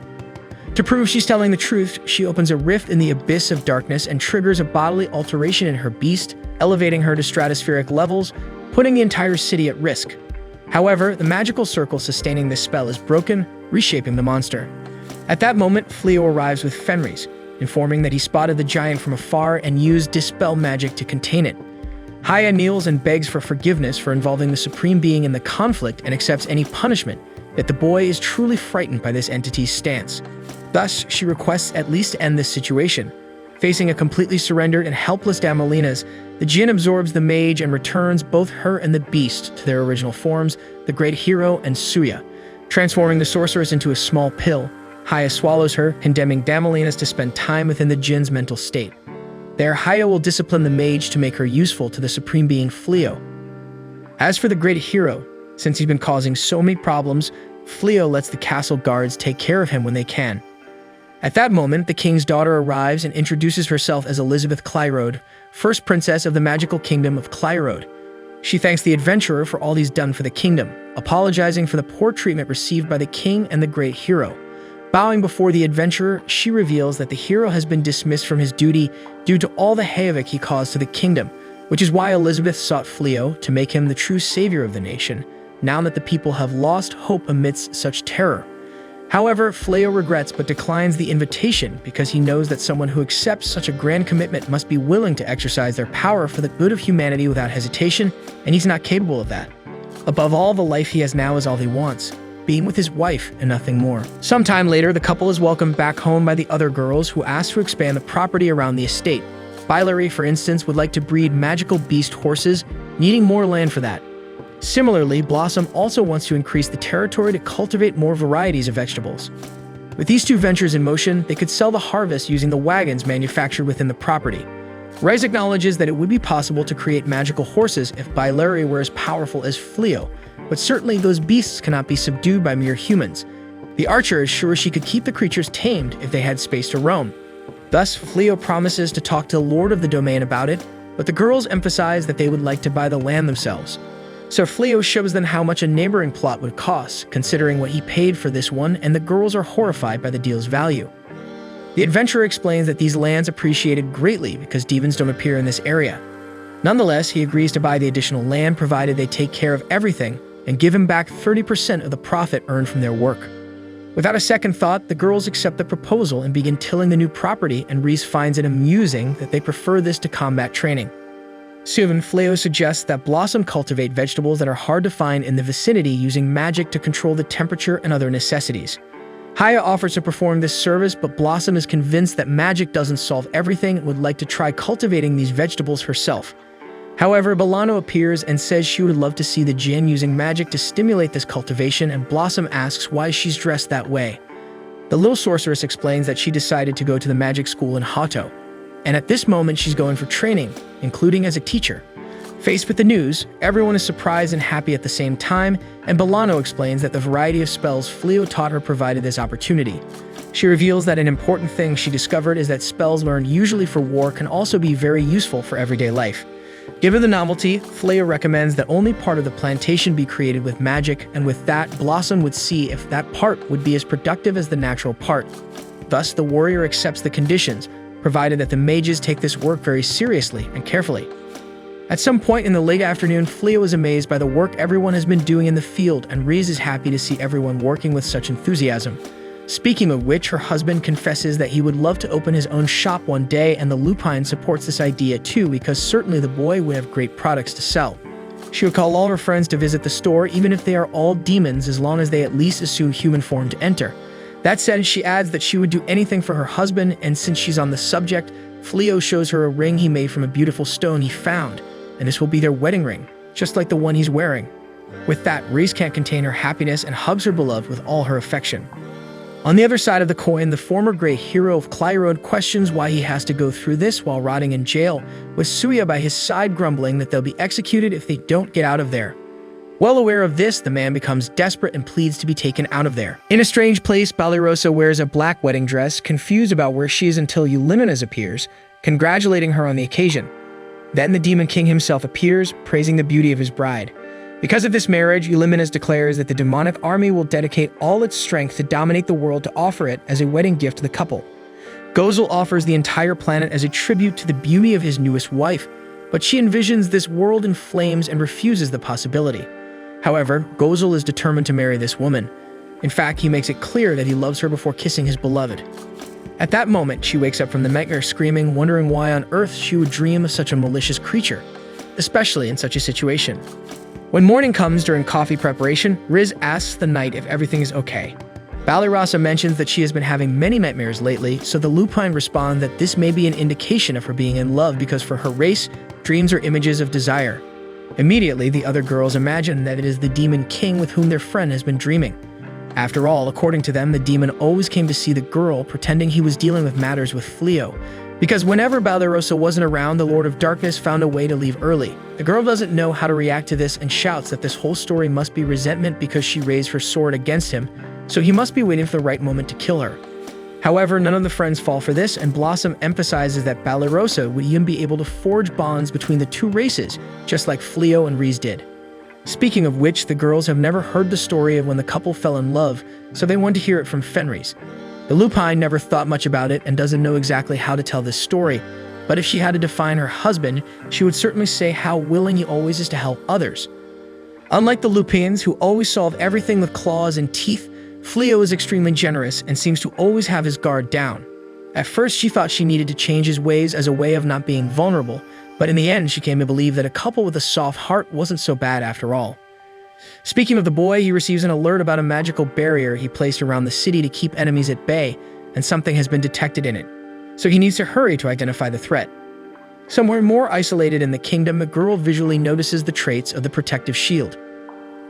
To prove she's telling the truth, she opens a rift in the abyss of darkness and triggers a bodily alteration in her beast, elevating her to stratospheric levels, putting the entire city at risk. However, the magical circle sustaining this spell is broken, reshaping the monster. At that moment, Fleo arrives with Fenris, informing that he spotted the giant from afar and used Dispel magic to contain it. Haya kneels and begs for forgiveness for involving the Supreme Being in the conflict and accepts any punishment, yet the boy is truly frightened by this entity's stance. Thus, she requests at least end this situation. Facing a completely surrendered and helpless Damalinas, the djinn absorbs the mage and returns both her and the beast to their original forms, the Great Hero and Suya. Transforming the sorceress into a small pill, Haya swallows her, condemning Damalinas to spend time within the djinn's mental state. There, Haya will discipline the mage to make her useful to the Supreme Being Fleo. As for the Great Hero, since he's been causing so many problems, Fleo lets the castle guards take care of him when they can. At that moment, the king's daughter arrives and introduces herself as Elizabeth Clyrode, first princess of the magical kingdom of Clyrode. She thanks the adventurer for all he's done for the kingdom, apologizing for the poor treatment received by the king and the Great Hero. Bowing before the adventurer, she reveals that the hero has been dismissed from his duty due to all the havoc he caused to the kingdom, which is why Elizabeth sought Fleo to make him the true savior of the nation, now that the people have lost hope amidst such terror. However, Fleo regrets but declines the invitation because he knows that someone who accepts such a grand commitment must be willing to exercise their power for the good of humanity without hesitation, and he's not capable of that. Above all, the life he has now is all he wants, being with his wife and nothing more. Sometime later, the couple is welcomed back home by the other girls who ask to expand the property around the estate. Bilary, for instance, would like to breed magical beast horses, needing more land for that. Similarly, Blossom also wants to increase the territory to cultivate more varieties of vegetables. With these two ventures in motion, they could sell the harvest using the wagons manufactured within the property. Rice acknowledges that it would be possible to create magical horses if Bilary were as powerful as Fleo, but certainly those beasts cannot be subdued by mere humans. The archer is sure she could keep the creatures tamed if they had space to roam. Thus, Fleo promises to talk to the lord of the domain about it, but the girls emphasize that they would like to buy the land themselves. So Fleo shows them how much a neighboring plot would cost, considering what he paid for this one, and the girls are horrified by the deal's value. The adventurer explains that these lands appreciated greatly because demons don't appear in this area. Nonetheless, he agrees to buy the additional land provided they take care of everything and give him back 30% of the profit earned from their work. Without a second thought, the girls accept the proposal and begin tilling the new property, and Reese finds it amusing that they prefer this to combat training. Soon, Fleo suggests that Blossom cultivate vegetables that are hard to find in the vicinity using magic to control the temperature and other necessities. Haya offers to perform this service, but Blossom is convinced that magic doesn't solve everything and would like to try cultivating these vegetables herself. However, Bolano appears and says she would love to see the djinn using magic to stimulate this cultivation, and Blossom asks why she's dressed that way. The little sorceress explains that she decided to go to the magic school in Hato, and at this moment she's going for training, including as a teacher. Faced with the news, everyone is surprised and happy at the same time, and Bolano explains that the variety of spells Fleo taught her provided this opportunity. She reveals that an important thing she discovered is that spells learned usually for war can also be very useful for everyday life. Given the novelty, Fleo recommends that only part of the plantation be created with magic, and with that, Blossom would see if that part would be as productive as the natural part. Thus, the warrior accepts the conditions, provided that the mages take this work very seriously and carefully. At some point in the late afternoon, Fleo is amazed by the work everyone has been doing in the field, and Reese is happy to see everyone working with such enthusiasm. Speaking of which, her husband confesses that he would love to open his own shop one day, and the Lupine supports this idea too, because certainly the boy would have great products to sell. She would call all her friends to visit the store, even if they are all demons, as long as they at least assume human form to enter. That said, she adds that she would do anything for her husband, and since she's on the subject, Fleo shows her a ring he made from a beautiful stone he found, and this will be their wedding ring, just like the one he's wearing. With that, Reese can't contain her happiness and hugs her beloved with all her affection. On the other side of the coin, the former great hero of Clyrode questions why he has to go through this while rotting in jail, with Suya by his side grumbling that they'll be executed if they don't get out of there. Well aware of this, the man becomes desperate and pleads to be taken out of there. In a strange place, Balirosa wears a black wedding dress, confused about where she is until Eulimenes appears, congratulating her on the occasion. Then the Demon King himself appears, praising the beauty of his bride. Because of this marriage, Eulimenes declares that the demonic army will dedicate all its strength to dominate the world to offer it as a wedding gift to the couple. Gozel offers the entire planet as a tribute to the beauty of his newest wife, but she envisions this world in flames and refuses the possibility. However, Gozel is determined to marry this woman. In fact, he makes it clear that he loves her before kissing his beloved. At that moment, she wakes up from the nightmare screaming, wondering why on earth she would dream of such a malicious creature, especially in such a situation. When morning comes during coffee preparation, Riz asks the knight if everything is okay. Balirosa mentions that she has been having many nightmares lately, so the lupine respond that this may be an indication of her being in love because for her race, dreams are images of desire. Immediately, the other girls imagine that it is the Demon King with whom their friend has been dreaming. After all, according to them, the demon always came to see the girl, pretending he was dealing with matters with Fleo. Because whenever Balirosa wasn't around, the Lord of Darkness found a way to leave early. The girl doesn't know how to react to this and shouts that this whole story must be resentment because she raised her sword against him, so he must be waiting for the right moment to kill her. However, none of the friends fall for this, and Blossom emphasizes that Balirosa would even be able to forge bonds between the two races, just like Fleo and Riz did. Speaking of which, the girls have never heard the story of when the couple fell in love, so they want to hear it from Fenris. The lupine never thought much about it and doesn't know exactly how to tell this story, but if she had to define her husband, she would certainly say how willing he always is to help others. Unlike the lupines, who always solve everything with claws and teeth, Fleo is extremely generous and seems to always have his guard down. At first, she thought she needed to change his ways as a way of not being vulnerable, but in the end, she came to believe that a couple with a soft heart wasn't so bad after all. Speaking of the boy, he receives an alert about a magical barrier he placed around the city to keep enemies at bay, and something has been detected in it. So he needs to hurry to identify the threat. Somewhere more isolated in the kingdom, a girl visually notices the traits of the protective shield.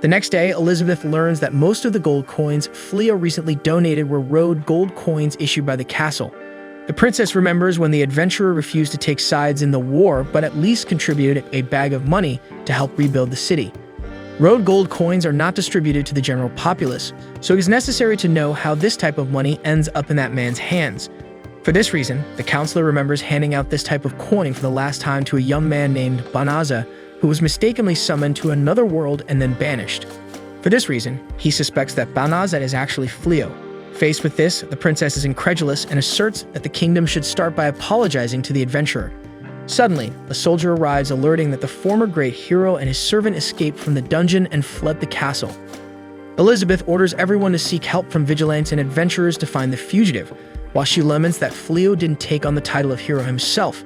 The next day, Elizabeth learns that most of the gold coins Fleo recently donated were road gold coins issued by the castle. The princess remembers when the adventurer refused to take sides in the war, but at least contributed a bag of money to help rebuild the city. Road gold coins are not distributed to the general populace, so it is necessary to know how this type of money ends up in that man's hands. For this reason, the counselor remembers handing out this type of coin for the last time to a young man named Banaza, who was mistakenly summoned to another world and then banished. For this reason, he suspects that Banaza is actually Fleo. Faced with this, the princess is incredulous and asserts that the kingdom should start by apologizing to the adventurer. Suddenly, a soldier arrives alerting that the former great hero and his servant escaped from the dungeon and fled the castle. Elizabeth orders everyone to seek help from vigilantes and adventurers to find the fugitive, while she laments that Fleo didn't take on the title of hero himself.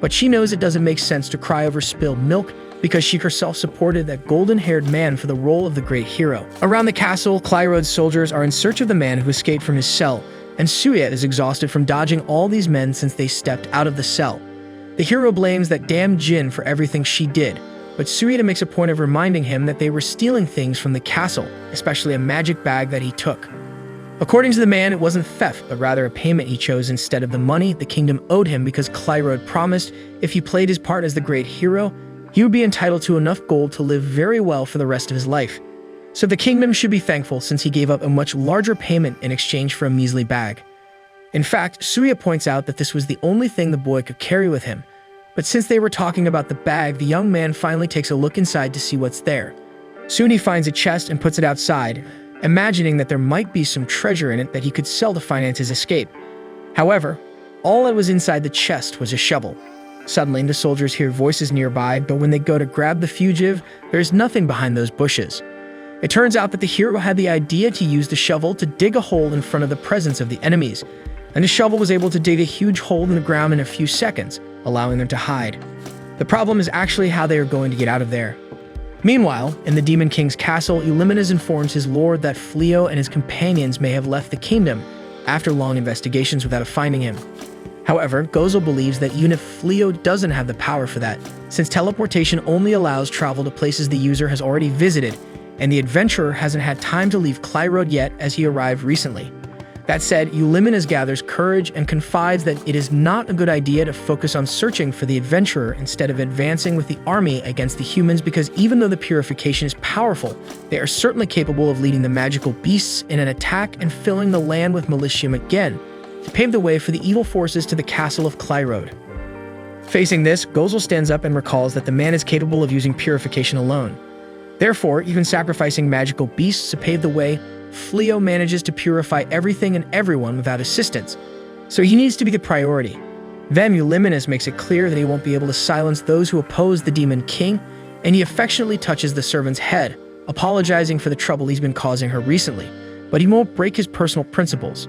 But she knows it doesn't make sense to cry over spilled milk because she herself supported that golden-haired man for the role of the great hero. Around the castle, Clyrode's soldiers are in search of the man who escaped from his cell, and Suyet is exhausted from dodging all these men since they stepped out of the cell. The hero blames that damn Jin for everything she did, but Suyet makes a point of reminding him that they were stealing things from the castle, especially a magic bag that he took. According to the man, it wasn't theft, but rather a payment he chose instead of the money the kingdom owed him because Clyrode promised if he played his part as the great hero, he would be entitled to enough gold to live very well for the rest of his life. So the kingdom should be thankful since he gave up a much larger payment in exchange for a measly bag. In fact, Suyet points out that this was the only thing the boy could carry with him. But since they were talking about the bag, the young man finally takes a look inside to see what's there. Soon he finds a chest and puts it outside, imagining that there might be some treasure in it that he could sell to finance his escape. However, all that was inside the chest was a shovel. Suddenly, the soldiers hear voices nearby, but when they go to grab the fugitive, there is nothing behind those bushes. It turns out that the hero had the idea to use the shovel to dig a hole in front of the presence of the enemies, and the shovel was able to dig a huge hole in the ground in a few seconds, allowing them to hide. The problem is actually how they are going to get out of there. Meanwhile, in the Demon King's castle, Eulimenes informs his lord that Fleo and his companions may have left the kingdom after long investigations without finding him. However, Gozel believes that even if Fleo doesn't have the power for that, since teleportation only allows travel to places the user has already visited, and the adventurer hasn't had time to leave Clyrode yet as he arrived recently. That said, Eulimenes gathers courage and confides that it is not a good idea to focus on searching for the adventurer instead of advancing with the army against the humans, because even though the purification is powerful, they are certainly capable of leading the magical beasts in an attack and filling the land with militium again, to pave the way for the evil forces to the castle of Clyrode. Facing this, Gozel stands up and recalls that the man is capable of using purification alone. Therefore, even sacrificing magical beasts to pave the way, Fleo manages to purify everything and everyone without assistance, so he needs to be the priority. Then Eulimenes makes it clear that he won't be able to silence those who oppose the Demon King, and he affectionately touches the servant's head, apologizing for the trouble he's been causing her recently, but he won't break his personal principles.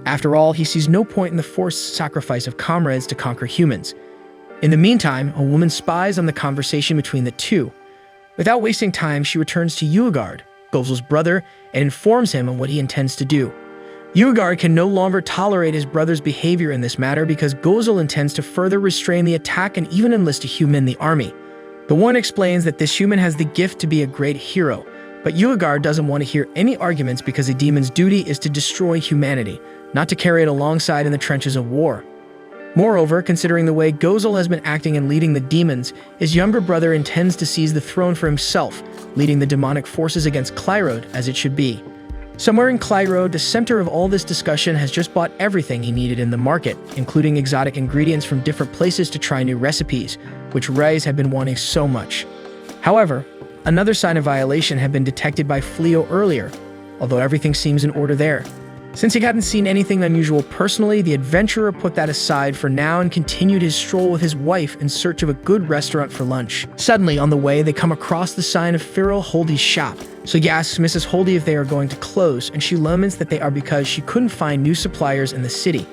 After all, he sees no point in the forced sacrifice of comrades to conquer humans. In the meantime, a woman spies on the conversation between the two. Without wasting time, she returns to Uegard, Gozel's brother, and informs him on what he intends to do. Uegard can no longer tolerate his brother's behavior in this matter because Gozel intends to further restrain the attack and even enlist a human in the army. The one explains that this human has the gift to be a great hero, but Uegard doesn't want to hear any arguments because a demon's duty is to destroy humanity, not to carry it alongside in the trenches of war. Moreover, considering the way Gozel has been acting and leading the demons, his younger brother intends to seize the throne for himself, leading the demonic forces against Clyrode as it should be. Somewhere in Clyrode, the center of all this discussion has just bought everything he needed in the market, including exotic ingredients from different places to try new recipes, which Reyes had been wanting so much. However, another sign of violation had been detected by Fleo earlier, although everything seems in order there. Since he hadn't seen anything unusual personally, the adventurer put that aside for now and continued his stroll with his wife in search of a good restaurant for lunch. Suddenly, on the way, they come across the sign of Pharaoh Holdy's shop. So he asks Mrs. Holdy if they are going to close, and she laments that they are because she couldn't find new suppliers in the city.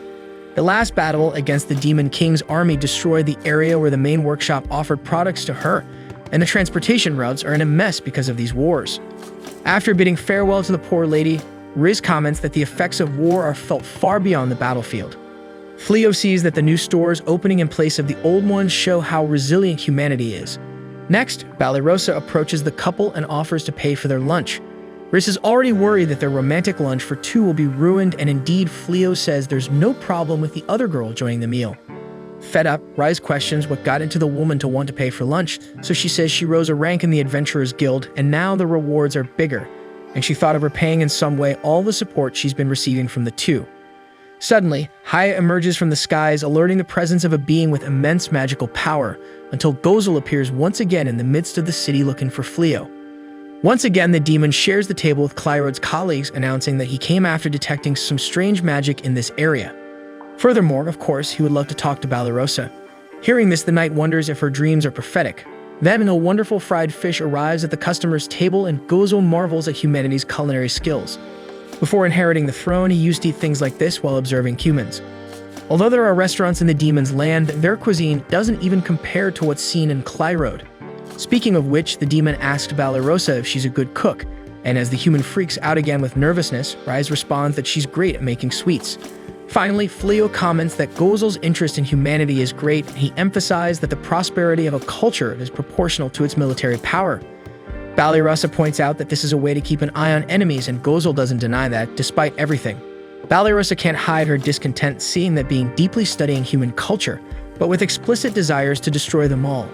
The last battle against the Demon King's army destroyed the area where the main workshop offered products to her, and the transportation routes are in a mess because of these wars. After bidding farewell to the poor lady, Riz comments that the effects of war are felt far beyond the battlefield. Fleo sees that the new stores opening in place of the old ones show how resilient humanity is. Next, Balerosa approaches the couple and offers to pay for their lunch. Riz is already worried that their romantic lunch for two will be ruined, and indeed Fleo says there's no problem with the other girl joining the meal. Fed up, Riz questions what got into the woman to want to pay for lunch, so she says she rose a rank in the Adventurers Guild and now the rewards are bigger, and she thought of repaying in some way all the support she's been receiving from the two. Suddenly, Haya emerges from the skies, alerting the presence of a being with immense magical power, until Gozel appears once again in the midst of the city looking for Fleo. Once again, the demon shares the table with Clyrode's colleagues, announcing that he came after detecting some strange magic in this area. Furthermore, of course, he would love to talk to Balerosa. Hearing this, the knight wonders if her dreams are prophetic. Then, a wonderful fried fish arrives at the customer's table, and Gozel marvels at humanity's culinary skills. Before inheriting the throne, he used to eat things like this while observing humans. Although there are restaurants in the demon's land, their cuisine doesn't even compare to what's seen in Clyrode. Speaking of which, the demon asked Balerosa if she's a good cook, and as the human freaks out again with nervousness, Rise responds that she's great at making sweets. Finally, Fleo comments that Gozel's interest in humanity is great, and he emphasized that the prosperity of a culture is proportional to its military power. Balerosa points out that this is a way to keep an eye on enemies, and Gozel doesn't deny that, despite everything. Balerosa can't hide her discontent seeing that being deeply studying human culture, but with explicit desires to destroy them all.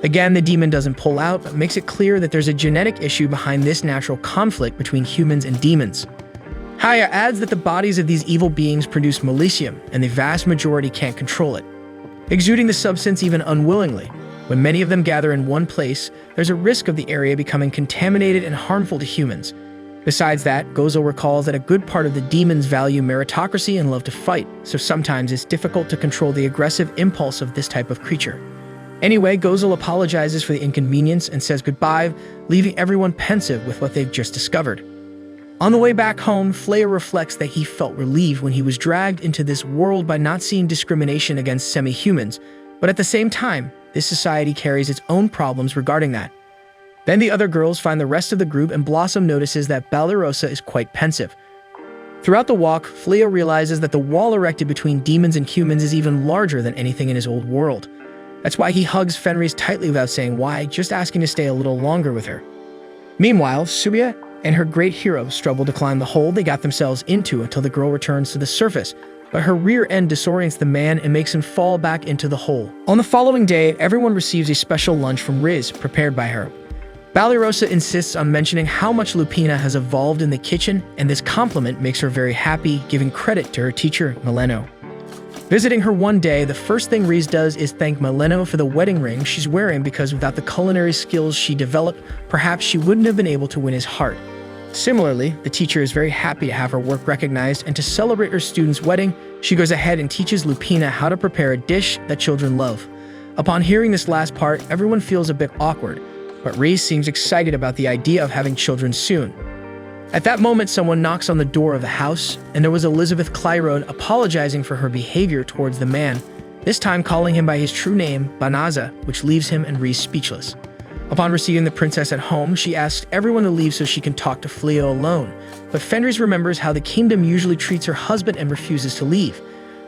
Again, the demon doesn't pull out, but makes it clear that there's a genetic issue behind this natural conflict between humans and demons. Haya adds that the bodies of these evil beings produce militium, and the vast majority can't control it, exuding the substance even unwillingly. When many of them gather in one place, there's a risk of the area becoming contaminated and harmful to humans. Besides that, Gozel recalls that a good part of the demons value meritocracy and love to fight, so sometimes it's difficult to control the aggressive impulse of this type of creature. Anyway, Gozel apologizes for the inconvenience and says goodbye, leaving everyone pensive with what they've just discovered. On the way back home, Flea reflects that he felt relieved when he was dragged into this world by not seeing discrimination against semi-humans, but at the same time, this society carries its own problems regarding that. Then the other girls find the rest of the group, and Blossom notices that Balerosa is quite pensive. Throughout the walk, Flea realizes that the wall erected between demons and humans is even larger than anything in his old world. That's why he hugs Fenris tightly without saying why, just asking to stay a little longer with her. Meanwhile, Subiya and her great hero struggle to climb the hole they got themselves into until the girl returns to the surface, but her rear end disorients the man and makes him fall back into the hole. On the following day, everyone receives a special lunch from Riz, prepared by her. Ballerosa insists on mentioning how much Lupina has evolved in the kitchen, and this compliment makes her very happy, giving credit to her teacher, Mileno. Visiting her one day, the first thing Riz does is thank Mileno for the wedding ring she's wearing because without the culinary skills she developed, perhaps she wouldn't have been able to win his heart. Similarly, the teacher is very happy to have her work recognized, and to celebrate her student's wedding, she goes ahead and teaches Lupina how to prepare a dish that children love. Upon hearing this last part, everyone feels a bit awkward, but Riz seems excited about the idea of having children soon. At that moment, someone knocks on the door of the house, and there was Elizabeth Clyrode apologizing for her behavior towards the man, this time calling him by his true name, Banaza, which leaves him and Riz speechless. Upon receiving the princess at home, she asks everyone to leave so she can talk to Fleo alone, but Fenris remembers how the kingdom usually treats her husband and refuses to leave.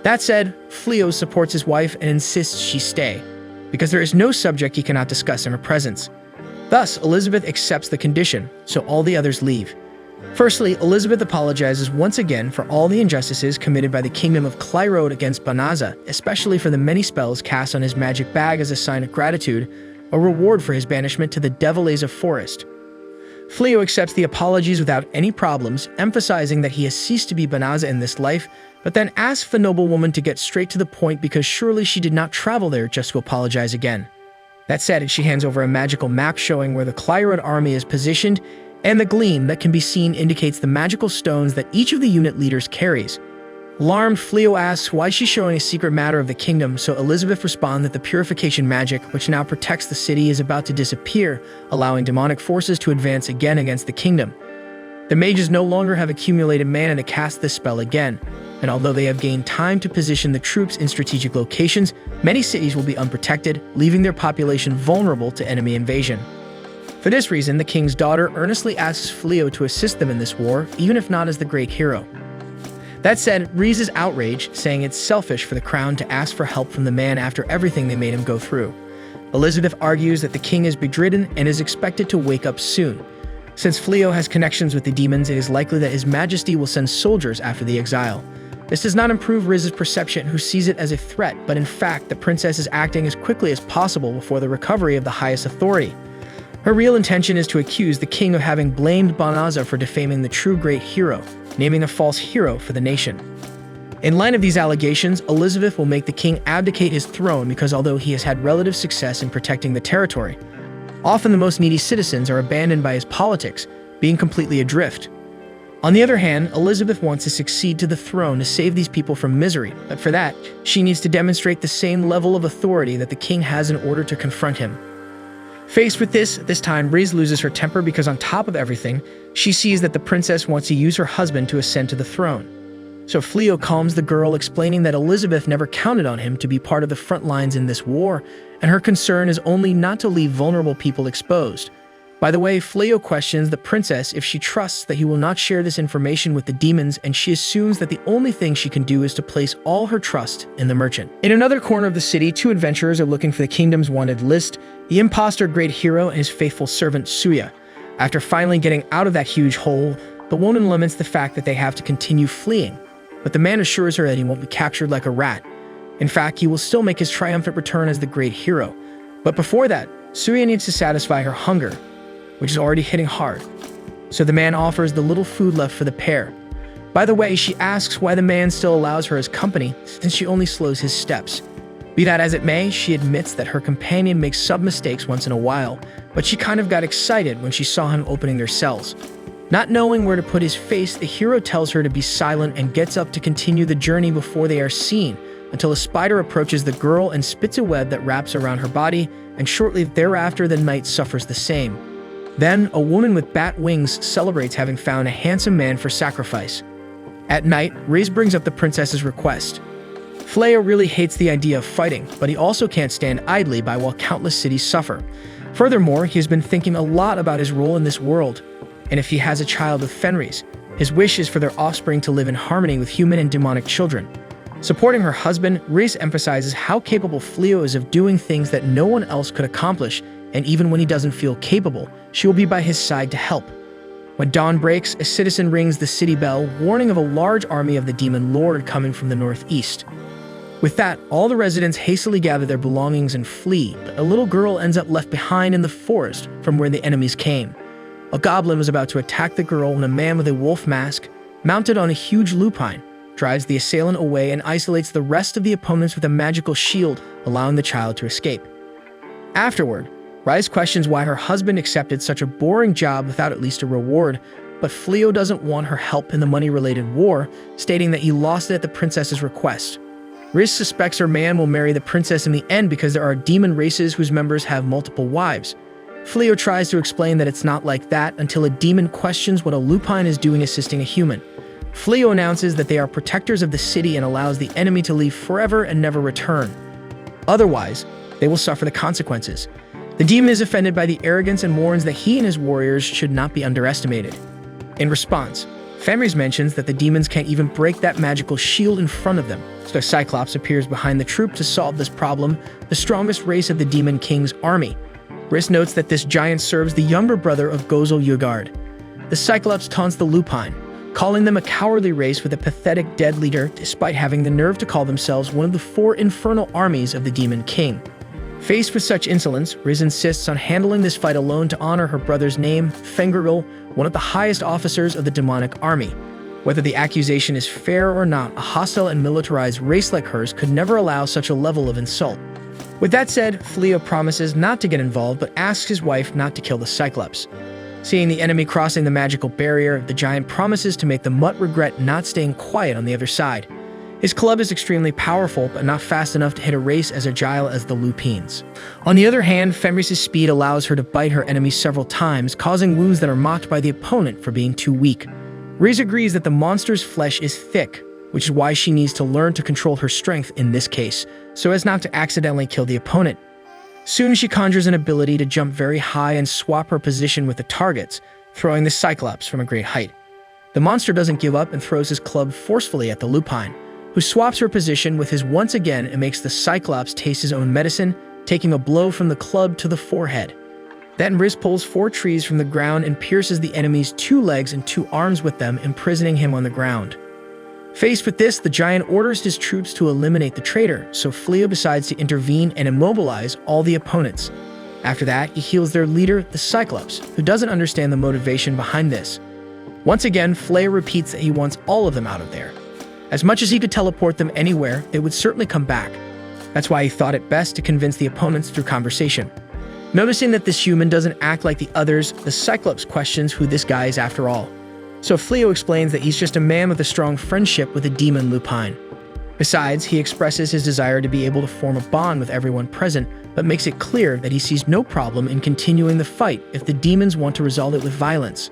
That said, Fleo supports his wife and insists she stay, because there is no subject he cannot discuss in her presence. Thus, Elizabeth accepts the condition, so all the others leave. Firstly, Elizabeth apologizes once again for all the injustices committed by the kingdom of Clyrode against Banaza, especially for the many spells cast on his magic bag as a sign of gratitude, a reward for his banishment to the Devileza forest. Fleo accepts the apologies without any problems, emphasizing that he has ceased to be Banaza in this life, but then asks the noblewoman to get straight to the point because surely she did not travel there just to apologize again. That said, she hands over a magical map showing where the Clyrode army is positioned, and the gleam that can be seen indicates the magical stones that each of the unit leaders carries. Alarmed, Fleo asks why she's showing a secret matter of the kingdom, so Elizabeth responds that the purification magic, which now protects the city, is about to disappear, allowing demonic forces to advance again against the kingdom. The mages no longer have accumulated mana to cast this spell again, and although they have gained time to position the troops in strategic locations, many cities will be unprotected, leaving their population vulnerable to enemy invasion. For this reason, the king's daughter earnestly asks Fleo to assist them in this war, even if not as the great hero. That said, Riz is outraged, saying it's selfish for the crown to ask for help from the man after everything they made him go through. Elizabeth argues that the king is bedridden and is expected to wake up soon. Since Fleo has connections with the demons, it is likely that his majesty will send soldiers after the exile. This does not improve Riz's perception, who sees it as a threat, but in fact, the princess is acting as quickly as possible before the recovery of the highest authority. Her real intention is to accuse the king of having blamed Banaza for defaming the true great hero, naming a false hero for the nation. In light of these allegations, Elizabeth will make the king abdicate his throne because although he has had relative success in protecting the territory, often the most needy citizens are abandoned by his politics, being completely adrift. On the other hand, Elizabeth wants to succeed to the throne to save these people from misery, but for that, she needs to demonstrate the same level of authority that the king has in order to confront him. Faced with this time Riz loses her temper because on top of everything, she sees that the princess wants to use her husband to ascend to the throne. So Fleo calms the girl, explaining that Elizabeth never counted on him to be part of the front lines in this war, and her concern is only not to leave vulnerable people exposed. By the way, Fleo questions the princess if she trusts that he will not share this information with the demons, and she assumes that the only thing she can do is to place all her trust in the merchant. In another corner of the city, two adventurers are looking for the kingdom's wanted list, the imposter great hero and his faithful servant Suya. After finally getting out of that huge hole, the woman laments the fact that they have to continue fleeing, but the man assures her that he won't be captured like a rat. In fact, he will still make his triumphant return as the great hero. But before that, Suya needs to satisfy her hunger, which is already hitting hard. So the man offers the little food left for the pair. By the way, she asks why the man still allows her his company, since she only slows his steps. Be that as it may, she admits that her companion makes sub-mistakes once in a while, but she kind of got excited when she saw him opening their cells. Not knowing where to put his face, the hero tells her to be silent and gets up to continue the journey before they are seen, until a spider approaches the girl and spits a web that wraps around her body, and shortly thereafter the knight suffers the same. Then, a woman with bat wings celebrates having found a handsome man for sacrifice. At night, Riz brings up the princess's request. Fleo really hates the idea of fighting, but he also can't stand idly by while countless cities suffer. Furthermore, he has been thinking a lot about his role in this world, and if he has a child with Fenris, his wish is for their offspring to live in harmony with human and demonic children. Supporting her husband, Riz emphasizes how capable Fleo is of doing things that no one else could accomplish, and even when he doesn't feel capable, she will be by his side to help. When dawn breaks, a citizen rings the city bell, warning of a large army of the demon lord coming from the northeast. With that, all the residents hastily gather their belongings and flee, but a little girl ends up left behind in the forest from where the enemies came. A goblin was about to attack the girl when a man with a wolf mask, mounted on a huge lupine, drives the assailant away and isolates the rest of the opponents with a magical shield, allowing the child to escape. Afterward, Rice questions why her husband accepted such a boring job without at least a reward, but Fleo doesn't want her help in the money-related war, stating that he lost it at the princess's request. Riz suspects her man will marry the princess in the end because there are demon races whose members have multiple wives. Fleo tries to explain that it's not like that until a demon questions what a lupine is doing assisting a human. Fleo announces that they are protectors of the city and allows the enemy to leave forever and never return. Otherwise, they will suffer the consequences. The demon is offended by the arrogance and warns that he and his warriors should not be underestimated. In response, Fenris mentions that the demons can't even break that magical shield in front of them, so Cyclops appears behind the troop to solve this problem, the strongest race of the Demon King's army. Riss notes that this giant serves the younger brother of Gozel Yugard. The Cyclops taunts the Lupine, calling them a cowardly race with a pathetic dead leader despite having the nerve to call themselves one of the 4 infernal armies of the Demon King. Faced with such insolence, Riz insists on handling this fight alone to honor her brother's name, Fengaril, one of the highest officers of the demonic army. Whether the accusation is fair or not, a hostile and militarized race like hers could never allow such a level of insult. With that said, Fleo promises not to get involved but asks his wife not to kill the Cyclops. Seeing the enemy crossing the magical barrier, the giant promises to make the mutt regret not staying quiet on the other side. His club is extremely powerful, but not fast enough to hit a race as agile as the Lupines. On the other hand, Fenris's speed allows her to bite her enemy several times, causing wounds that are mocked by the opponent for being too weak. Riz agrees that the monster's flesh is thick, which is why she needs to learn to control her strength in this case, so as not to accidentally kill the opponent. Soon she conjures an ability to jump very high and swap her position with the targets, throwing the Cyclops from a great height. The monster doesn't give up and throws his club forcefully at the Lupine, who swaps her position with his once again and makes the Cyclops taste his own medicine, taking a blow from the club to the forehead. Then Riz pulls 4 trees from the ground and pierces the enemy's 2 legs and 2 arms with them, imprisoning him on the ground. Faced with this, the giant orders his troops to eliminate the traitor, so Fleo decides to intervene and immobilize all the opponents. After that, he heals their leader, the Cyclops, who doesn't understand the motivation behind this. Once again, Fleo repeats that he wants all of them out of there. As much as he could teleport them anywhere, they would certainly come back. That's why he thought it best to convince the opponents through conversation. Noticing that this human doesn't act like the others, the Cyclops questions who this guy is after all. So Fleo explains that he's just a man with a strong friendship with a demon Lupine. Besides, he expresses his desire to be able to form a bond with everyone present, but makes it clear that he sees no problem in continuing the fight if the demons want to resolve it with violence.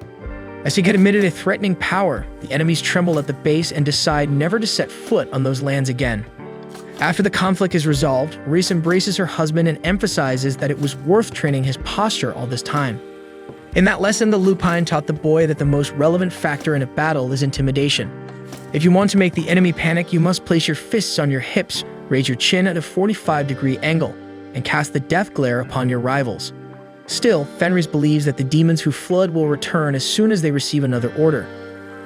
As he get admitted a threatening power, the enemies tremble at the base and decide never to set foot on those lands again. After the conflict is resolved, Reese embraces her husband and emphasizes that it was worth training his posture all this time. In that lesson, the Lupine taught the boy that the most relevant factor in a battle is intimidation. If you want to make the enemy panic, you must place your fists on your hips, raise your chin at a 45-degree angle, and cast the death glare upon your rivals. Still, Fenris believes that the demons who flood will return as soon as they receive another order.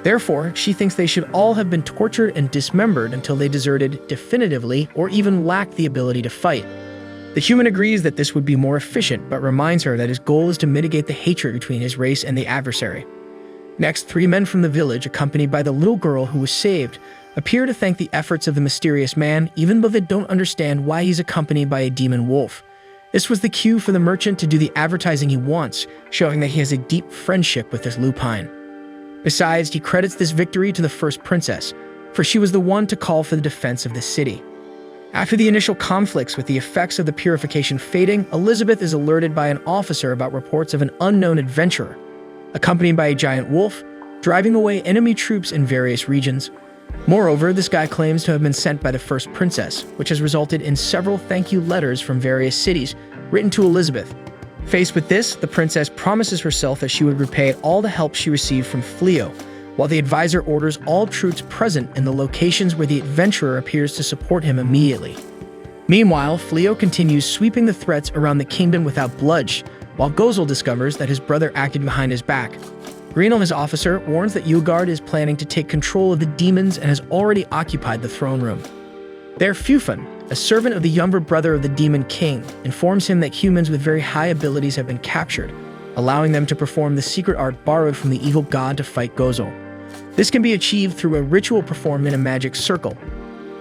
Therefore, she thinks they should all have been tortured and dismembered until they deserted definitively or even lacked the ability to fight. The human agrees that this would be more efficient, but reminds her that his goal is to mitigate the hatred between his race and the adversary. Next, 3 men from the village, accompanied by the little girl who was saved, appear to thank the efforts of the mysterious man, even though they don't understand why he's accompanied by a demon wolf. This was the cue for the merchant to do the advertising he wants, showing that he has a deep friendship with this Lupine. Besides, he credits this victory to the first princess, for she was the one to call for the defense of the city. After the initial conflicts with the effects of the purification fading, Elizabeth is alerted by an officer about reports of an unknown adventurer, accompanied by a giant wolf, driving away enemy troops in various regions. Moreover, this guy claims to have been sent by the first princess, which has resulted in several thank you letters from various cities written to Elizabeth. Faced with this, the princess promises herself that she would repay all the help she received from Fleo, while the advisor orders all troops present in the locations where the adventurer appears to support him immediately. Meanwhile, Fleo continues sweeping the threats around the kingdom without bludge, while Gozel discovers that his brother acted behind his back. Greenel, his officer, warns that Yugard is planning to take control of the demons and has already occupied the throne room. There, Fufun, a servant of the younger brother of the demon king, informs him that humans with very high abilities have been captured, allowing them to perform the secret art borrowed from the evil god to fight Gozel. This can be achieved through a ritual performed in a magic circle,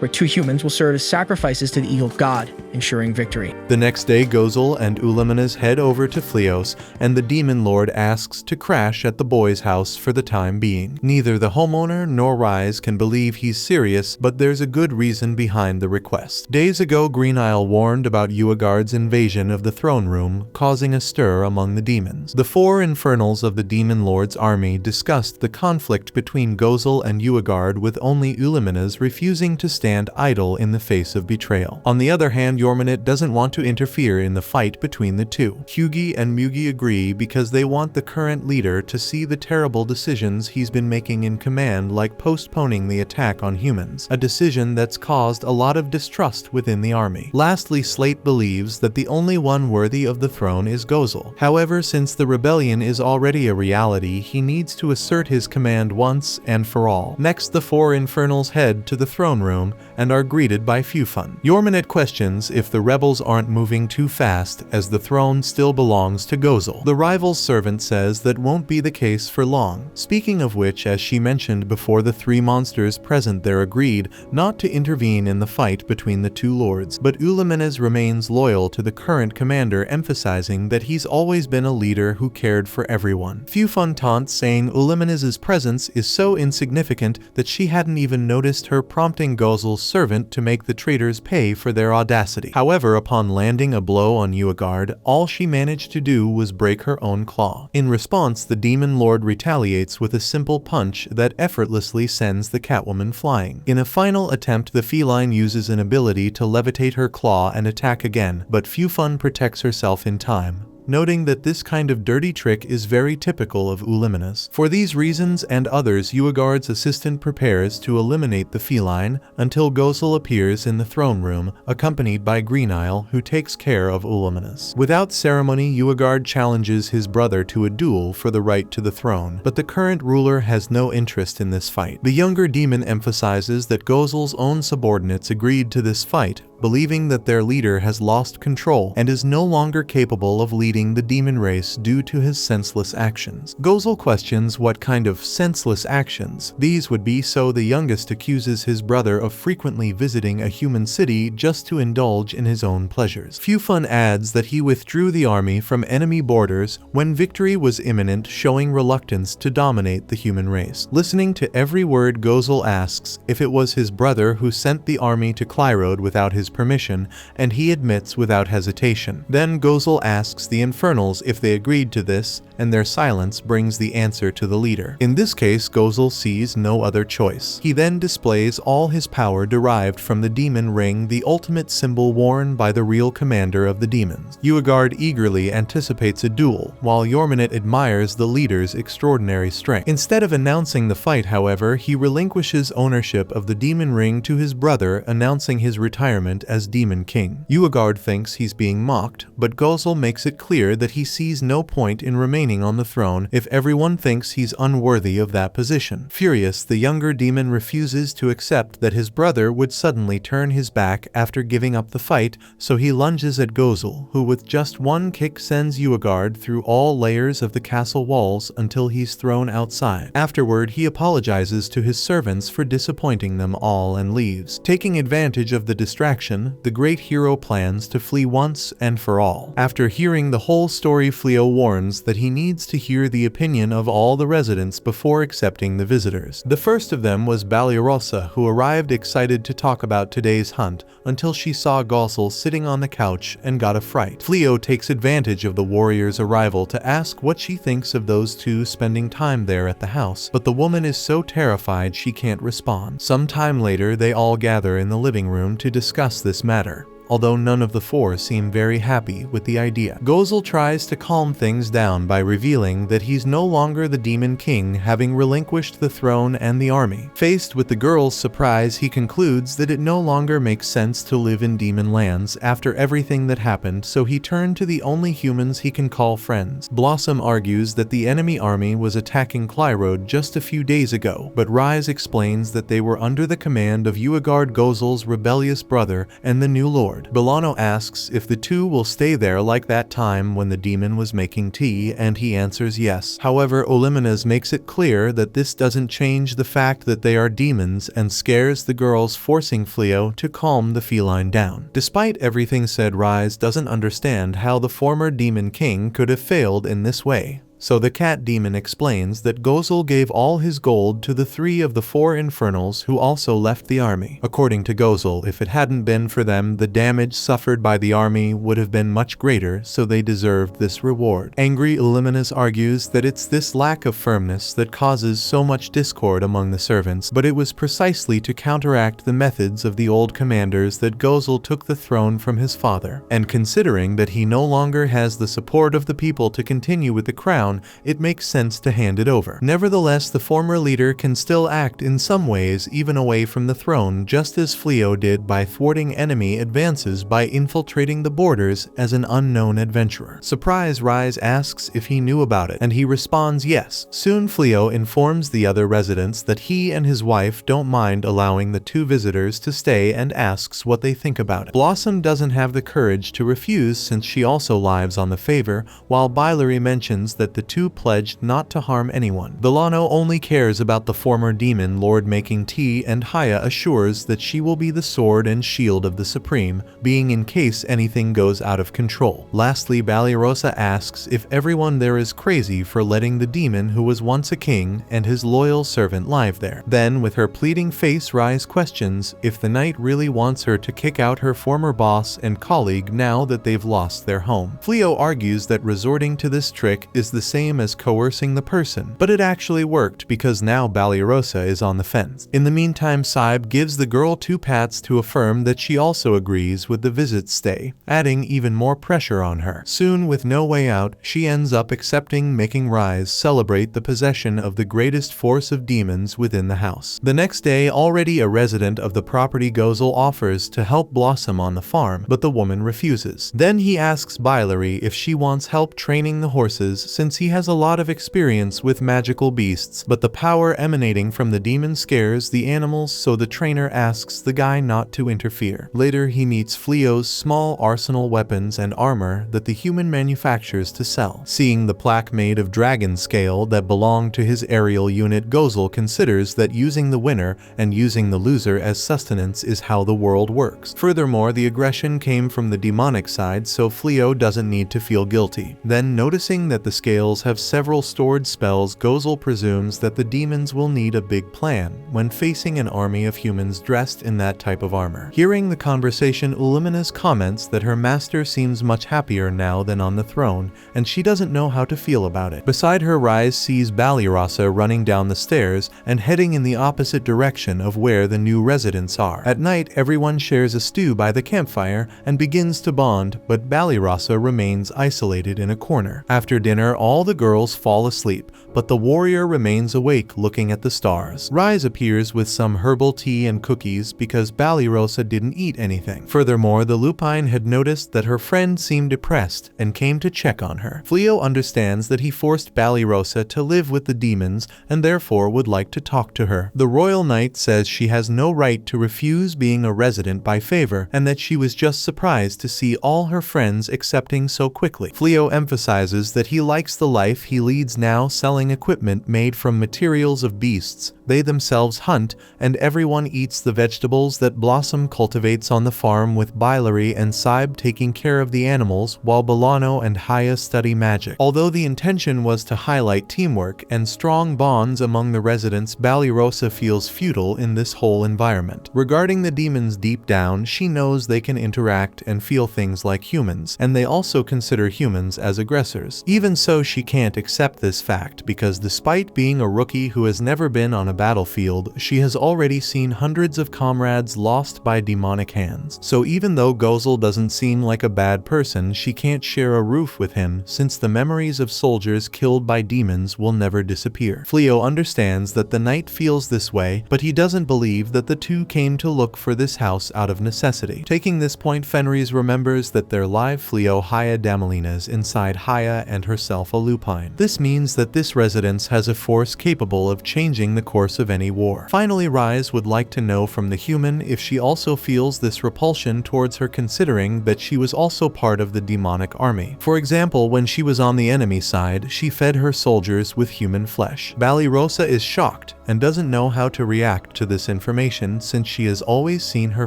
where 2 humans will serve as sacrifices to the evil god, ensuring victory. The next day, Gozel and Ulimanas head over to Phlios, and the demon lord asks to crash at the boy's house for the time being. Neither the homeowner nor Rise can believe he's serious, but there's a good reason behind the request. Days ago, Green Isle warned about Uagard's invasion of the throne room, causing a stir among the demons. The 4 infernals of the demon lord's army discussed the conflict between Gozel and Uagard, with only Ulimanas refusing to stand idle in the face of betrayal. On the other hand, Yormanet doesn't want to interfere in the fight between the two. Hugi and Mugi agree because they want the current leader to see the terrible decisions he's been making in command, like postponing the attack on humans, a decision that's caused a lot of distrust within the army. Lastly, Slate believes that the only one worthy of the throne is Gozel. However, since the rebellion is already a reality, he needs to assert his command once and for all. Next, the 4 infernals head to the throne room and are greeted by Fufun. Yormanet questions if the rebels aren't moving too fast, as the throne still belongs to Gozel. The rival's servant says that won't be the case for long. Speaking of which, as she mentioned before, the 3 monsters present there agreed not to intervene in the fight between the 2 lords, but Ulimanas remains loyal to the current commander, emphasizing that he's always been a leader who cared for everyone. Fufun taunts, saying Ulimanas' presence is so insignificant that she hadn't even noticed her, prompting Gozel's servant to make the traitors pay for their audacity. However, upon landing a blow on Uagard, all she managed to do was break her own claw. In response, the demon lord retaliates with a simple punch that effortlessly sends the Catwoman flying. In a final attempt, the feline uses an ability to levitate her claw and attack again, but Fufun protects herself in time, noting that this kind of dirty trick is very typical of Ulimanas. For these reasons and others, Uagard's assistant prepares to eliminate the feline until Gozel appears in the throne room, accompanied by Green Isle, who takes care of Ulimanas. Without ceremony, Uagard challenges his brother to a duel for the right to the throne, but the current ruler has no interest in this fight. The younger demon emphasizes that Gozel's own subordinates agreed to this fight, believing that their leader has lost control and is no longer capable of leading the demon race due to his senseless actions. Gozel questions what kind of senseless actions these would be, so the youngest accuses his brother of frequently visiting a human city just to indulge in his own pleasures. Fufun adds that he withdrew the army from enemy borders when victory was imminent, showing reluctance to dominate the human race. Listening to every word, Gozel asks if it was his brother who sent the army to Clyrode without his permission, and he admits without hesitation. Then Gozel asks the Infernals if they agreed to this, and their silence brings the answer to the leader. In this case, Gozel sees no other choice. He then displays all his power derived from the demon ring, the ultimate symbol worn by the real commander of the demons. Uagard eagerly anticipates a duel, while Yormanet admires the leader's extraordinary strength. Instead of announcing the fight, however, he relinquishes ownership of the demon ring to his brother, announcing his retirement as Demon King. Uagard thinks he's being mocked, but Gozel makes it clear that he sees no point in remaining on the throne if everyone thinks he's unworthy of that position. Furious, the younger demon refuses to accept that his brother would suddenly turn his back after giving up the fight, so he lunges at Gozel, who with just one kick sends Uagard through all layers of the castle walls until he's thrown outside. Afterward, he apologizes to his servants for disappointing them all and leaves. Taking advantage of the distraction, the great hero plans to flee once and for all. After hearing the whole story, Fleo warns that he needs to hear the opinion of all the residents before accepting the visitors. The first of them was Ballyrosa, who arrived excited to talk about today's hunt, until she saw Gozel sitting on the couch and got a fright. Fleo takes advantage of the warrior's arrival to ask what she thinks of those two spending time there at the house, but the woman is so terrified she can't respond. Some time later, they all gather in the living room to discuss this matter. although none of the four seem very happy with the idea. Gozel tries to calm things down by revealing that he's no longer the Demon King, having relinquished the throne and the army. Faced with the girl's surprise, he concludes that it no longer makes sense to live in demon lands after everything that happened, so he turned to the only humans he can call friends. Blossom argues that the enemy army was attacking Clyrode just a few days ago, but Rise explains that they were under the command of Uegard Gozel's rebellious brother and the new lord. Bolano asks if the two will stay there like that time when the demon was making tea, and he answers yes. However, Olimenes makes it clear that this doesn't change the fact that they are demons and scares the girls, forcing Fleo to calm the feline down. Despite everything said, Rise doesn't understand how the former Demon King could have failed in this way. So the cat demon explains that Gozel gave all his gold to the 3 of the 4 infernals who also left the army. According to Gozel, if it hadn't been for them, the damage suffered by the army would have been much greater, so they deserved this reward. Angry Illuminus argues that it's this lack of firmness that causes so much discord among the servants, but it was precisely to counteract the methods of the old commanders that Gozel took the throne from his father. And considering that he no longer has the support of the people to continue with the crown, it makes sense to hand it over. Nevertheless, the former leader can still act in some ways even away from the throne, just as Fleo did by thwarting enemy advances by infiltrating the borders as an unknown adventurer. Surprise Rise asks if he knew about it, and he responds yes. Soon Fleo informs the other residents that he and his wife don't mind allowing the 2 visitors to stay and asks what they think about it. Blossom doesn't have the courage to refuse since she also lives on the favor, while Bilary mentions that the 2 pledged not to harm anyone. Villano only cares about the former demon lord making tea, and Haya assures that she will be the sword and shield of the Supreme, being in case anything goes out of control. Lastly, Ballyrosa asks if everyone there is crazy for letting the demon who was once a king and his loyal servant live there. Then, with her pleading face, Rise questions if the knight really wants her to kick out her former boss and colleague now that they've lost their home. Fleo argues that resorting to this trick is the same as coercing the person, but it actually worked because now Ballyrosa is on the fence. In the meantime, Saib gives the girl 2 pats to affirm that she also agrees with the visit stay, adding even more pressure on her. Soon, with no way out, she ends up accepting, making Rise celebrate the possession of the greatest force of demons within the house. The next day, already a resident of the property, Gozel offers to help Blossom on the farm, but the woman refuses. Then he asks Bilary if she wants help training the horses, since he has a lot of experience with magical beasts, but the power emanating from the demon scares the animals, so the trainer asks the guy not to interfere. Later, he meets Fleo's small arsenal weapons and armor that the human manufactures to sell. Seeing the plaque made of dragon scale that belonged to his aerial unit, Gozel considers that using the winner and using the loser as sustenance is how the world works. Furthermore, the aggression came from the demonic side, so Fleo doesn't need to feel guilty. Then, noticing that the scales have several stored spells, Gozel presumes that the demons will need a big plan when facing an army of humans dressed in that type of armor. Hearing the conversation, Illuminus comments that her master seems much happier now than on the throne, and she doesn't know how to feel about it. Beside her, Rise sees Ballyrosa running down the stairs and heading in the opposite direction of where the new residents are. At night, everyone shares a stew by the campfire and begins to bond, but Ballyrosa remains isolated in a corner. After dinner, all the girls fall asleep, but the warrior remains awake looking at the stars. Rise appears with some herbal tea and cookies because Ballyrosa didn't eat anything. Furthermore, the lupine had noticed that her friend seemed depressed and came to check on her. Fleo understands that he forced Ballyrosa to live with the demons and therefore would like to talk to her. The royal knight says she has no right to refuse being a resident by favor, and that she was just surprised to see all her friends accepting so quickly. Fleo emphasizes that he likes the life he leads now, selling equipment made from materials of beasts. They themselves hunt, and everyone eats the vegetables that Blossom cultivates on the farm, with Bilary and Saib taking care of the animals while Bolano and Haya study magic. Although the intention was to highlight teamwork and strong bonds among the residents, Ballyrosa feels futile in this whole environment. Regarding the demons, deep down, she knows they can interact and feel things like humans, and they also consider humans as aggressors. Even so, she she can't accept this fact because despite being a rookie who has never been on a battlefield, she has already seen hundreds of comrades lost by demonic hands. So even though Gozel doesn't seem like a bad person, she can't share a roof with him since the memories of soldiers killed by demons will never disappear. Fleo understands that the knight feels this way, but he doesn't believe that the two came to look for this house out of necessity. Taking this point, Fenris remembers that their live Fleo Haya Damalinas inside Haya and herself a lupine. This means that this residence has a force capable of changing the course of any war. Finally, Rise would like to know from the human if she also feels this repulsion towards her, considering that she was also part of the demonic army. For example, when she was on the enemy side, she fed her soldiers with human flesh. Ballyrosa is shocked and doesn't know how to react to this information since she has always seen her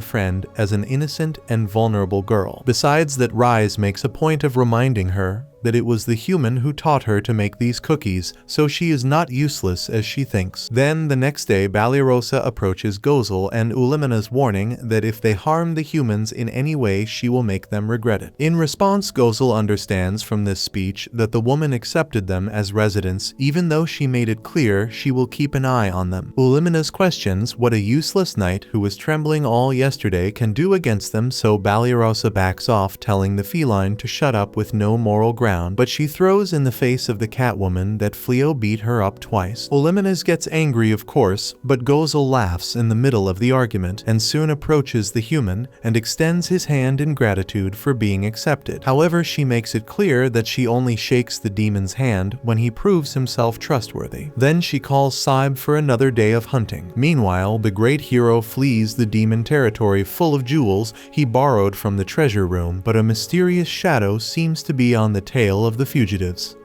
friend as an innocent and vulnerable girl. Besides that, Rise makes a point of reminding her that it was the human who taught her to make these cookies, so she is not useless as she thinks. Then the next day, Ballyrosa approaches Gozel and Ulimina's warning that if they harm the humans in any way, she will make them regret it. In response, Gozel understands from this speech that the woman accepted them as residents even though she made it clear she will keep an eye on them. Ulimina's questions what a useless knight who was trembling all yesterday can do against them, so Ballyrosa backs off, telling the feline to shut up with no moral ground. But she throws in the face of the Catwoman that Fleo beat her up twice. Ulimina's gets angry, of course, but Gozel laughs in the middle of the argument and soon approaches the human and extends his hand in gratitude for being accepted. However, she makes it clear that she only shakes the demon's hand when he proves himself trustworthy. Then she calls Saib for another day of hunting. Meanwhile, the great hero flees the demon territory full of jewels he borrowed from the treasure room, but a mysterious shadow seems to be on the tail of the fugitives.